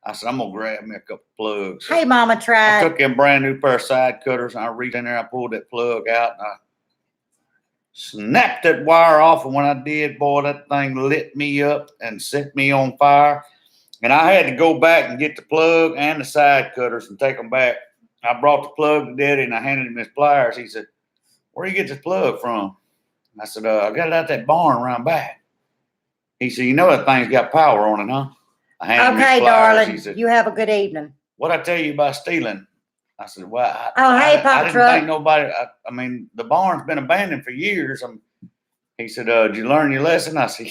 I said, I'm going to grab me a couple plugs. Hey, Mama tried. I took them brand new pair of side cutters, and I reached in there, I pulled that plug out, and I snapped that wire off. And when I did, boy, that thing lit me up and set me on fire. And I had to go back and get the plug and the side cutters and take them back. I brought the plug to Daddy and I handed him his pliers. He said, where do you get this plug from? I said, I got it out that barn around back. He said, you know that thing's got power on it, huh? I handed him his pliers. Darling, he said, you have a good evening. What'd I tell you about stealing? I said, well, hey, Pop I didn't think nobody, I mean, the barn's been abandoned for years. He said, did you learn your lesson? I said,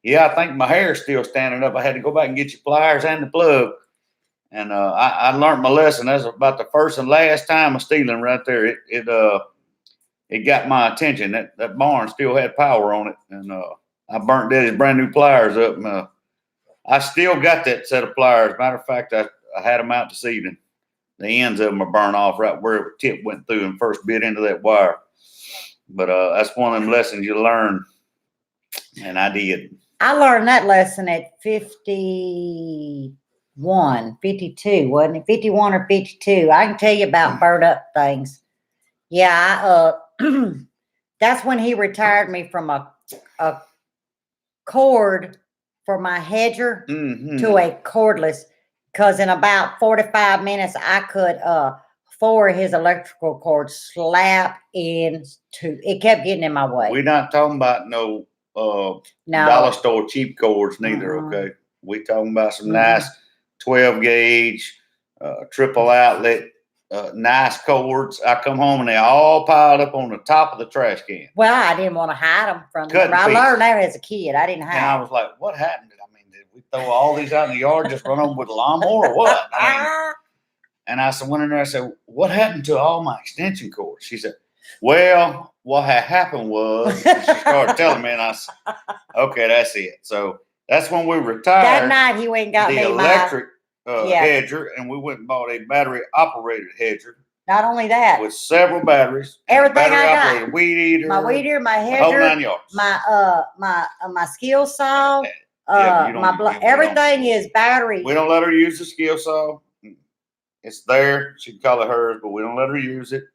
yeah, I think my hair's still standing up. I had to go back and get your pliers and the plug. And I learned my lesson. That's about the first and last time of stealing right there. It got my attention. That barn still had power on it. And I burnt Daddy's brand new pliers up. And I still got that set of pliers. Matter of fact, I had them out this evening. The ends of them are burned off right where the tip went through and first bit into that wire. But that's one of them lessons you learn. And I did. I learned that lesson at 52, wasn't it? 51 or 52. I can tell you about burnt up things. Yeah, that's when he retired me from a cord for my hedger to a cordless, because in about 45 minutes I could 4 of his electrical cords slap into it. Kept getting in my way. We're not talking about no dollar store cheap cords neither. Okay, we talking about some nice 12 gauge triple outlet nice cords. I come home and they all piled up on the top of the trash can. Well, I didn't want to hide them from them. I learned that as a kid. I didn't hide. And I was like, what happened? I mean, did we throw all these out in the yard, just run them with a lawnmower or what? I mean, and I went in there and said, what happened to all my extension cords? She said, Well, what had happened was she started telling me, and I said, okay, that's it. So that's when we That retired night he went and got the me electric yeah. hedger, and we went and bought a battery operated hedger Not only that, with several batteries. everything battery I got. operated weed eater, My weed eater, my the whole hedger, 9 yards. my skill saw, Yeah, you don't- everything is battery. We don't let her use the skill saw. It's there. She can call it hers, but we don't let her use it.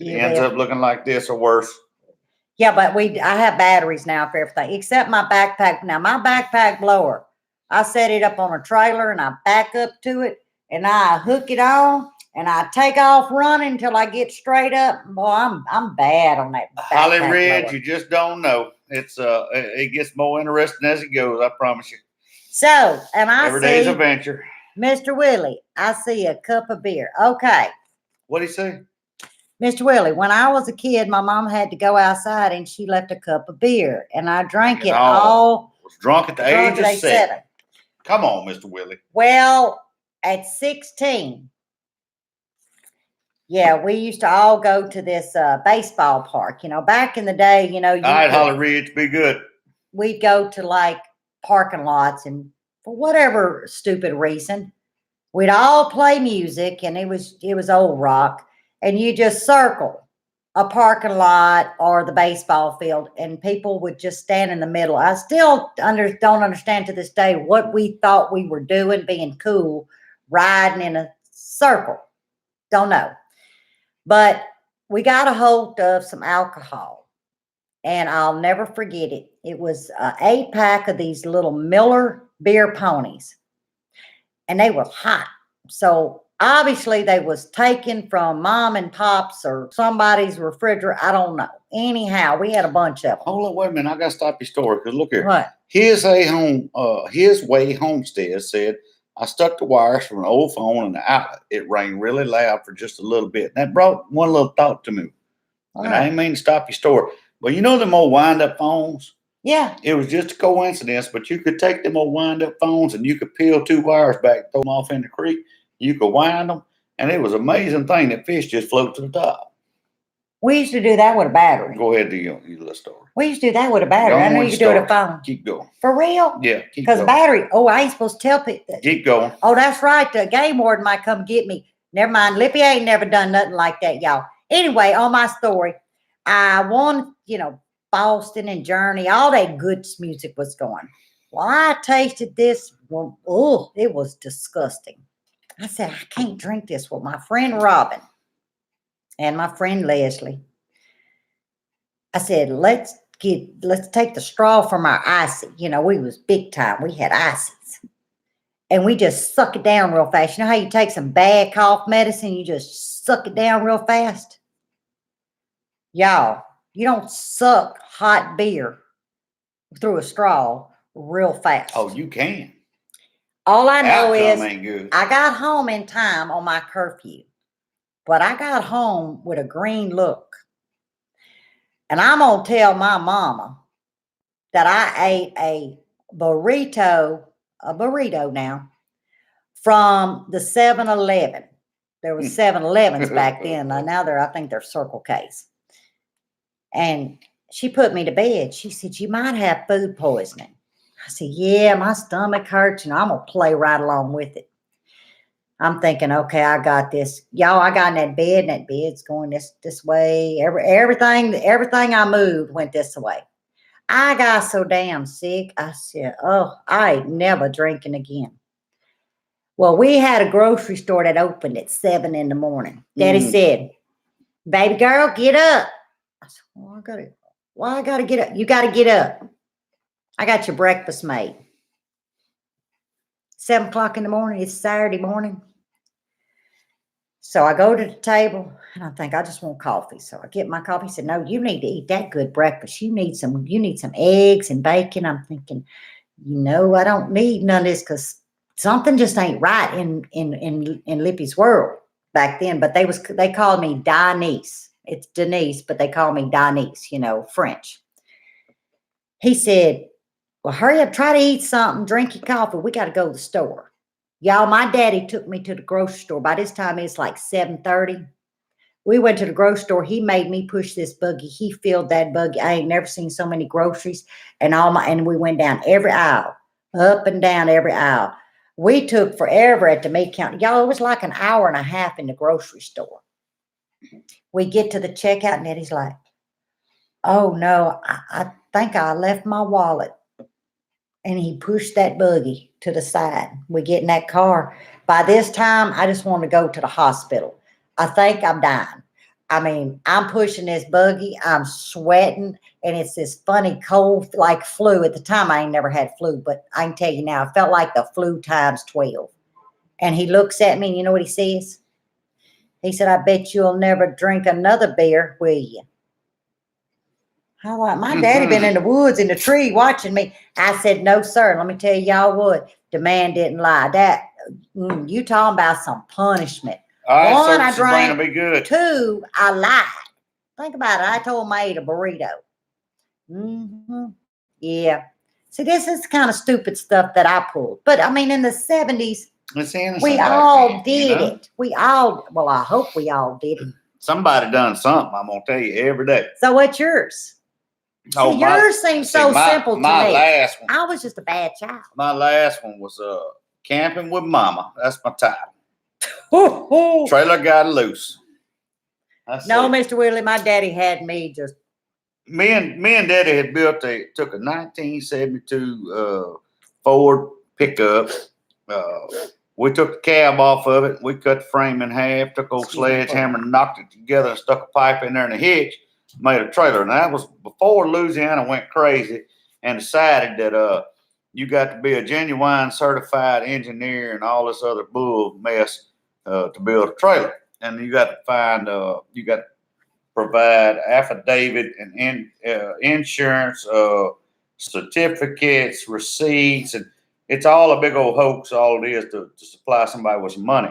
It ends up looking like this or worse. Yeah, but I have batteries now for everything except my backpack. Now my backpack blower, I set it up on a trailer and I back up to it and I hook it on and I take off running until I get straight up. Boy, I'm bad on that. Holly Ridge, blower. you just don't know. It's it gets more interesting as it goes. I promise you. So, and I Every see day's a venture. Mr. Willie. I see a cup of beer. Okay. What'd he say? Mr. Willie, when I was a kid, my mom had to go outside and she left a cup of beer and I drank it all. Was drunk at the age of 7. Come on, Mr. Willie. Well, at 16, yeah, we used to all go to this baseball park. You know, back in the day, you know. All right, Holly Ridge, be good. We'd go to like parking lots and for whatever stupid reason, we'd all play music and it was old rock. And you just circle a parking lot or the baseball field, and people would just stand in the middle. I still don't understand to this day what we thought we were doing, being cool, riding in a circle. Don't know. But we got a hold of some alcohol, and I'll never forget it. It was an 8-pack of these little Miller beer ponies, and they were hot. So obviously they was taken from mom and pop's or somebody's refrigerator. I don't know. Anyhow, we had a bunch of them. Hold on, wait a minute. I got to stop your story because look here. What? His Way Homestead said, I stuck the wires from an old phone in the outlet. It rang really loud for just a little bit. That brought one little thought to me. And I didn't mean to stop your story. But you know them old wind-up phones? Yeah. It was just a coincidence, but you could take them old wind-up phones and you could peel 2 wires back, throw them off in the creek. You could wind them, and it was an amazing thing that fish just float to the top. We used to do that with a battery. Go ahead, do your little story. We used to do that with a battery. I know you could do it with a phone. Keep going. For real? Yeah, keep Because going. battery, I ain't supposed to tell people that. Keep going. Oh, that's right. The game warden might come get me. Never mind. Lippy ain't never done nothing like that, y'all. Anyway, on my story, I won, Boston and Journey, all that good music was going. Well, I tasted this. Oh, it was disgusting. I said, I can't drink this with my friend Robin and my friend Leslie. I said, let's take the straw from our icy. We was big time. We had ices. And we just suck it down real fast. You know how you take some bad cough medicine, you just suck it down real fast? Y'all, you don't suck hot beer through a straw real fast. Oh, you can. All I know is ain't good. I got home in time on my curfew, but I got home with a green look. And I'm going to tell my mama that I ate a burrito now, from the 7-Eleven. There was 7-Elevens back then. Now I think they're Circle K's. And she put me to bed. She said, you might have food poisoning. I said, yeah, my stomach hurts, and I'm going to play right along with it. I'm thinking, okay, I got this. Y'all, I got in that bed, and that bed's going this way. Everything I moved went this way. I got so damn sick. I said, oh, I ain't never drinking again. Well, we had a grocery store that opened at 7 in the morning. Daddy said, baby girl, get up. I said, I gotta get up. You got to get up. I got your breakfast made. 7 o'clock in the morning. It's Saturday morning. So I go to the table and I think I just want coffee. So I get my coffee. He said, no, you need to eat that good breakfast. You need some eggs and bacon. I'm thinking, I don't need none of this because something just ain't right in Lippy's world back then. But they called me Denise. It's Denise, but they call me Denise, French. He said, well, hurry up, try to eat something, drink your coffee. We got to go to the store. Y'all, my daddy took me to the grocery store. By this time, it's like 7:30. We went to the grocery store. He made me push this buggy. He filled that buggy. I ain't never seen so many groceries. And we went down every aisle, up and down every aisle. We took forever at the meat counter. Y'all, it was like an hour and a half in the grocery store. We get to the checkout and Eddie's like, oh no, I think I left my wallet. And he pushed that buggy to the side. We get in that car. By this time, I just want to go to the hospital. I think I'm dying. I mean, I'm pushing this buggy. I'm sweating. And it's this funny cold, like flu. At the time, I ain't never had flu. But I can tell you now, it felt like the flu times 12. And he looks at me, and you know what he says? He said, I bet you'll never drink another beer, will you? I like, my daddy been in the woods in the tree watching me. I said, no, sir. Let me tell y'all what. The man didn't lie. That you talking about some punishment. All right, One, so I Sabrina, drank. be good. Two, I lied. Think about it. I told him I ate a burrito. Yeah. See, this is kind of stupid stuff that I pulled. But I mean, in the 70s, It's innocent we back all then, did you know? it. We all, well, I hope we all did it. Somebody done something. I'm gonna tell you every day. So what's yours? Oh, See, yours seems so simple to my me. last one. I was just a bad child. My last one was camping with mama. That's my title. No, Trailer got loose. That's it. Mr. Willie, my daddy had me just. Me and Daddy had took a 1972 Ford pickup. We took the cab off of it. We cut the frame in half, took old sledgehammer, knocked it together, and stuck a pipe in there and a hitch, made a trailer. And that was before Louisiana went crazy and decided that you got to be a genuine certified engineer and all this other bull mess to build a trailer. And you got to find, you got to provide affidavit and insurance, certificates, receipts, and it's all a big old hoax. All it is to supply somebody with some money.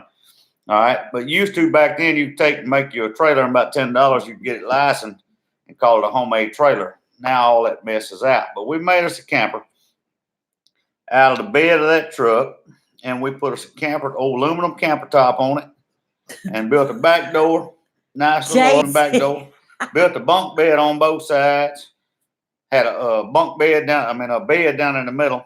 All right, but used to back then, you make you a trailer, and about $10 you could get it licensed and call it a homemade trailer. Now all that mess is out. But we made us a camper out of the bed of that truck, and we put us a old aluminum camper top on it, and built a back door. Nice little back door. Built a bunk bed on both sides. Had a bunk bed a bed down in the middle.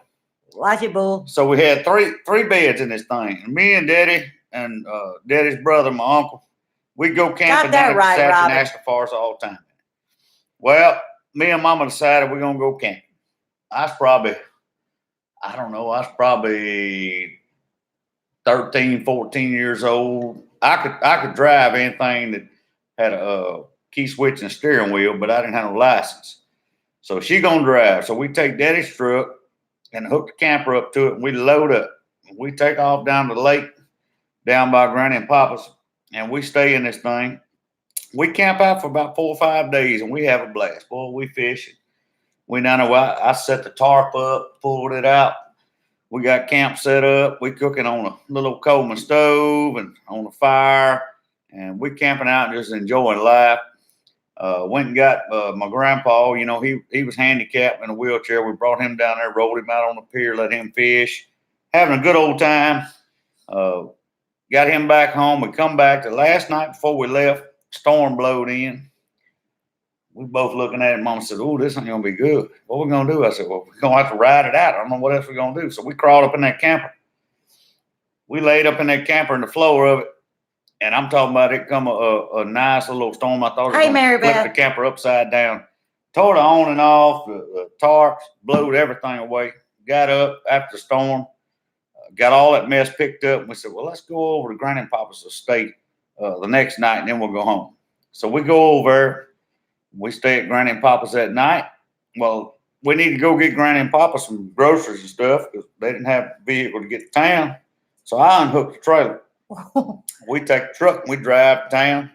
Watch it, bull. So we had three beds in this thing. And me and Daddy and Daddy's brother, my uncle, we'd go camping down at the Saturday National Forest all the time. Well, me and Mama decided we're gonna go camping. I was probably 13, 14 years old. I could drive anything that had a key switch and steering wheel, but I didn't have no license. So she gonna drive. So we take Daddy's truck and hook the camper up to it, and we load up. We take off down to the lake, down by Granny and Papa's, and we stay in this thing. We camp out for about 4 or 5 days, and we have a blast. Boy, we fishing. We down there. I set the tarp up, pulled it out. We got camp set up. We cooking on a little Coleman stove and on a fire, and we camping out and just enjoying life. Went and got my grandpa. You know, he was handicapped in a wheelchair. We brought him down there, rolled him out on the pier, let him fish, having a good old time. Got him back home. We come back the last night before we left. Storm blowed in. We both looking at it. Mama said, "Oh, this ain't gonna be good. What we gonna do?" I said, "Well, we're gonna have to ride it out. I don't know what else we're gonna do." So we crawled up in that camper. We laid up in that camper in the floor of it. And I'm talking about it come a nice little storm. I thought it was going to flip the camper upside down. Tore the on and off, the tarps, blowed everything away. Got up after the storm, got all that mess picked up. And we said, well, let's go over to Granny and Papa's estate the next night, and then we'll go home. So we go over. We stay at Granny and Papa's that night. Well, we need to go get Granny and Papa some groceries and stuff because they didn't have a vehicle to get to town. So I unhooked the trailer. We take the truck and we drive to town,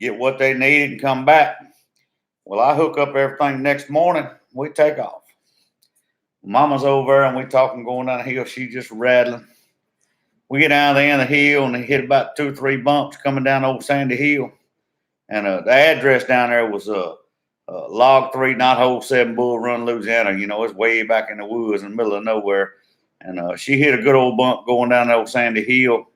get what they needed, and come back. Well, I hook up everything next morning. We take off. Mama's over there and we talking going down the hill. She's just rattling. We get down the end of the hill and hit about 2 or 3 bumps coming down old Sandy Hill. And the address down there was Log 3, not Hole 7, Bull Run, Louisiana. You know, it's way back in the woods in the middle of nowhere. And she hit a good old bump going down the old Sandy Hill.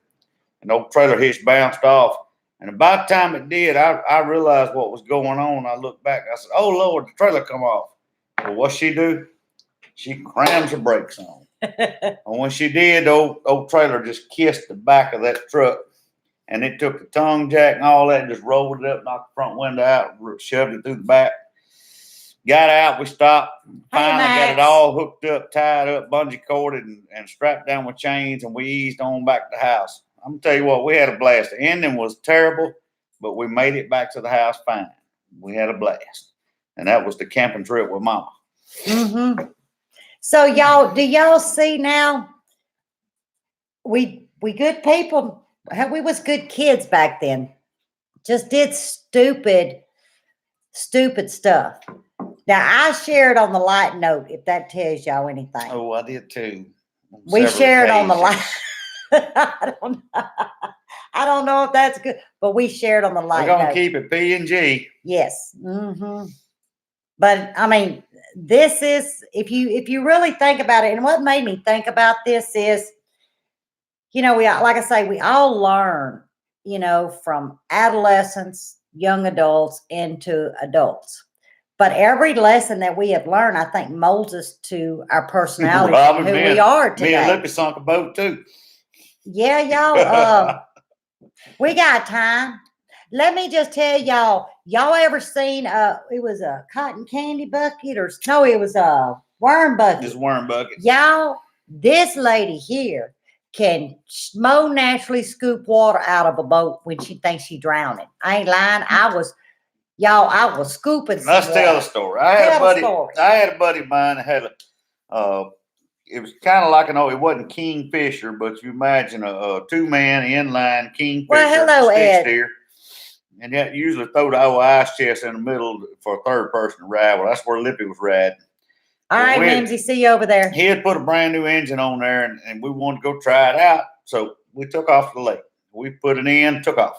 And the old trailer hitch bounced off. And about the time it did, I realized what was going on. I looked back. I said, "Oh Lord, the trailer come off." Well, what she do? She crams the brakes on. And when she did, the old trailer just kissed the back of that truck. And it took the tongue jack and all that and just rolled it up, knocked the front window out, shoved it through the back. Got out, we stopped. Finally got it all hooked up, tied up, bungee corded, and strapped down with chains, and we eased on back to the house. I'm gonna tell you what, we had a blast. The ending was terrible, but we made it back to the house fine. We had a blast. And that was the camping trip with Mama. Mm-hmm. So y'all, do y'all see now? We good people. We was good kids back then. Just did stupid stuff. Now I shared on the light note, if that tells y'all anything. Oh, I did too. We shared on the light. I don't know if that's good, but we shared on the light note. We're gonna keep it P&G. Yes. Mm-hmm. But I mean, this is if you really think about it, and what made me think about this is, we like I say, we all learn, from adolescents, young adults into adults. But every lesson that we have learned, I think, molds us to our personality and who we are today. Me and Lippy sunk a boat too. Yeah, y'all. We got time. Let me just tell y'all ever seen it was a cotton candy bucket it was a worm bucket. This worm bucket. Y'all, this lady here can naturally scoop water out of a boat when she thinks she's drowning. I ain't lying. I was scooping. Let's tell the story. I had a buddy of mine that had it was kind of like it wasn't kingfisher, but you imagine a two-man inline kingfisher. Well, hello, Ed. Steer, and that usually throw the old ice chest in the middle for a third person to ride. Well, that's where Lippy was riding. All right, Mimsy, see you over there. He had put a brand new engine on there, and we wanted to go try it out. So we took off the lake. We put it in, took off.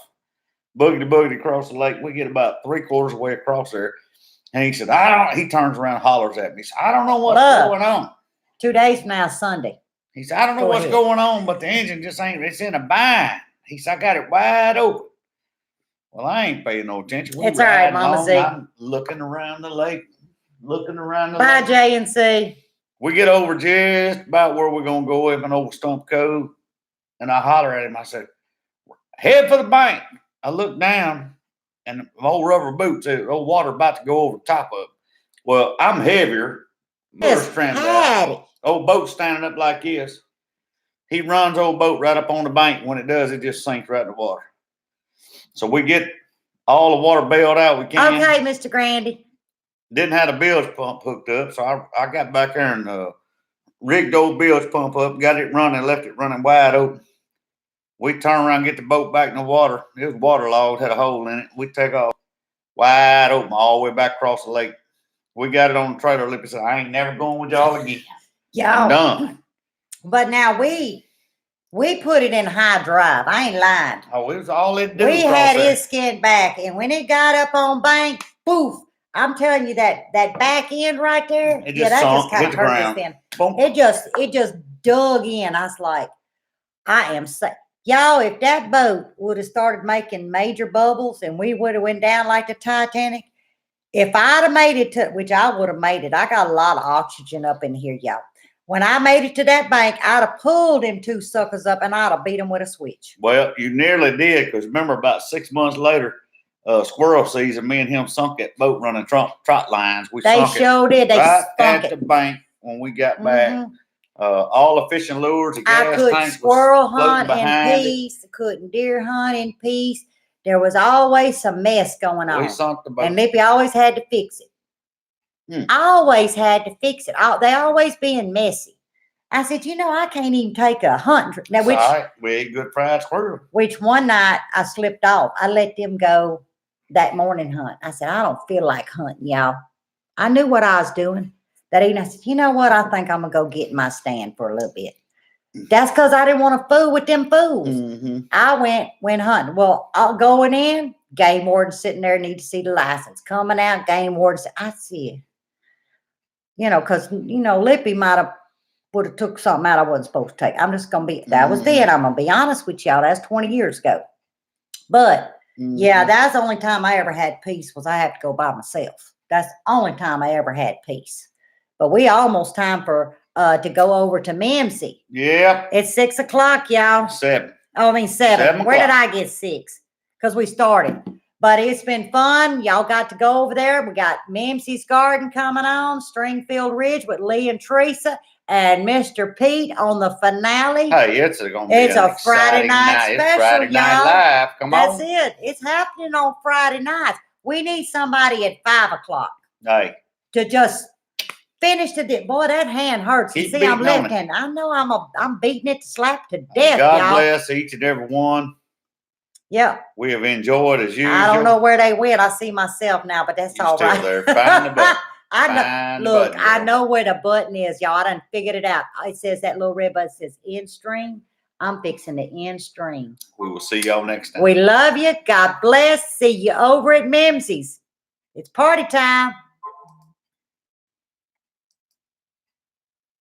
Boogity across the lake. We get about 3/4 of the way across there. And he said, he turns around and hollers at me. He said, "I don't know what's going on." 2 days from now, Sunday. He said, "I don't know what's going on, but the engine just it's in a bind." He said, "I got it wide open." Well, I ain't paying no attention. It's all right, Mama Z. I'm looking around the lake, Bye, J&C. We get over just about where we're going to go up an old stump cove. And I holler at him. I said, "Head for the bank." I look down, and my old rubber boots, old water about to go over the top of it. Well, I'm heavier. Old boat standing up like this. He runs old boat right up on the bank. When it does, it just sinks right in the water. So we get all the water bailed out we can. Okay, Mr. Grandy. Didn't have the bilge pump hooked up, so I got back there and rigged old bilge pump up, got it running, left it running wide open. We turn around and get the boat back in the water. It was waterlogged, had a hole in it. We take off wide open all the way back across the lake. We got it on the trailer. Lippy said, "I ain't never going with y'all again." Yeah, I'm done. But now we put it in high drive. I ain't lying. Oh, it was all it did. We had it skinned back, and when it got up on bank, poof! I'm telling you that back end right there. It just sunk, kind of hurt us then. It just dug in. I was like, I am sick. Y'all, if that boat would have started making major bubbles and we would have went down like the Titanic, if I'd have made it to, which I would have made it, I got a lot of oxygen up in here, y'all. When I made it to that bank, I'd have pulled them two suckers up and I'd have beat them with a switch. Well, you nearly did, because remember about 6 months later, squirrel season, me and him sunk that boat running trot lines. They sure did. They right sunk at the bank when we got back. All the fishing lures, the gas I couldn't tank squirrel hunt in peace. Couldn't deer hunt in peace. There was always some mess going on. We sunk the boat. And Lippy always had to fix it. Always had to fix it. They always being messy. I said, I can't even take a hunt. Now, we ate good fried squirrel. Which one night I slipped off. I let them go that morning hunt. I said, I don't feel like hunting, y'all. I knew what I was doing. That evening, I said, you know what? I think I'm going to go get in my stand for a little bit. That's because I didn't want to fool with them fools. I went hunting. Well, going in, game warden sitting there, need to see the license. Coming out, game warden said, I see it. Because, Lippy would have took something out I wasn't supposed to take. I'm just going to be, that was then. I'm going to be honest with y'all. That's 20 years ago. But Yeah, that's the only time I ever had peace was I had to go by myself. That's the only time I ever had peace. But we almost time for to go over to Mimsy. Yep. It's 6 o'clock, y'all. 7. Oh, I mean 7. 7 Where did o'clock. I get 6? Because we started. But it's been fun. Y'all got to go over there. We got Mimsy's Garden coming on, Stringfield Ridge with Lee and Teresa and Mr. Pete on the finale. Hey, it's going to be It's an a Friday exciting night It's special, Friday night y'all. live. Come That's on. it. It's happening on Friday nights. We need somebody at 5 o'clock Hey, to just finish the day. Boy, that hand hurts. You Keep see, I'm beating on left-handed. I know I'm beating it to slap to death, God y'all. bless each and every one. Yeah. We have enjoyed as usual. I don't know where they went. I see myself now, but that's You're all still right. there. Find the button. I know. Find the Look, button, I girl. know where the button is, y'all. I done figured it out. It says that little red button says end stream. I'm fixing the end stream. We will see y'all next time. We love you. God bless. See you over at Mimsy's. It's party time.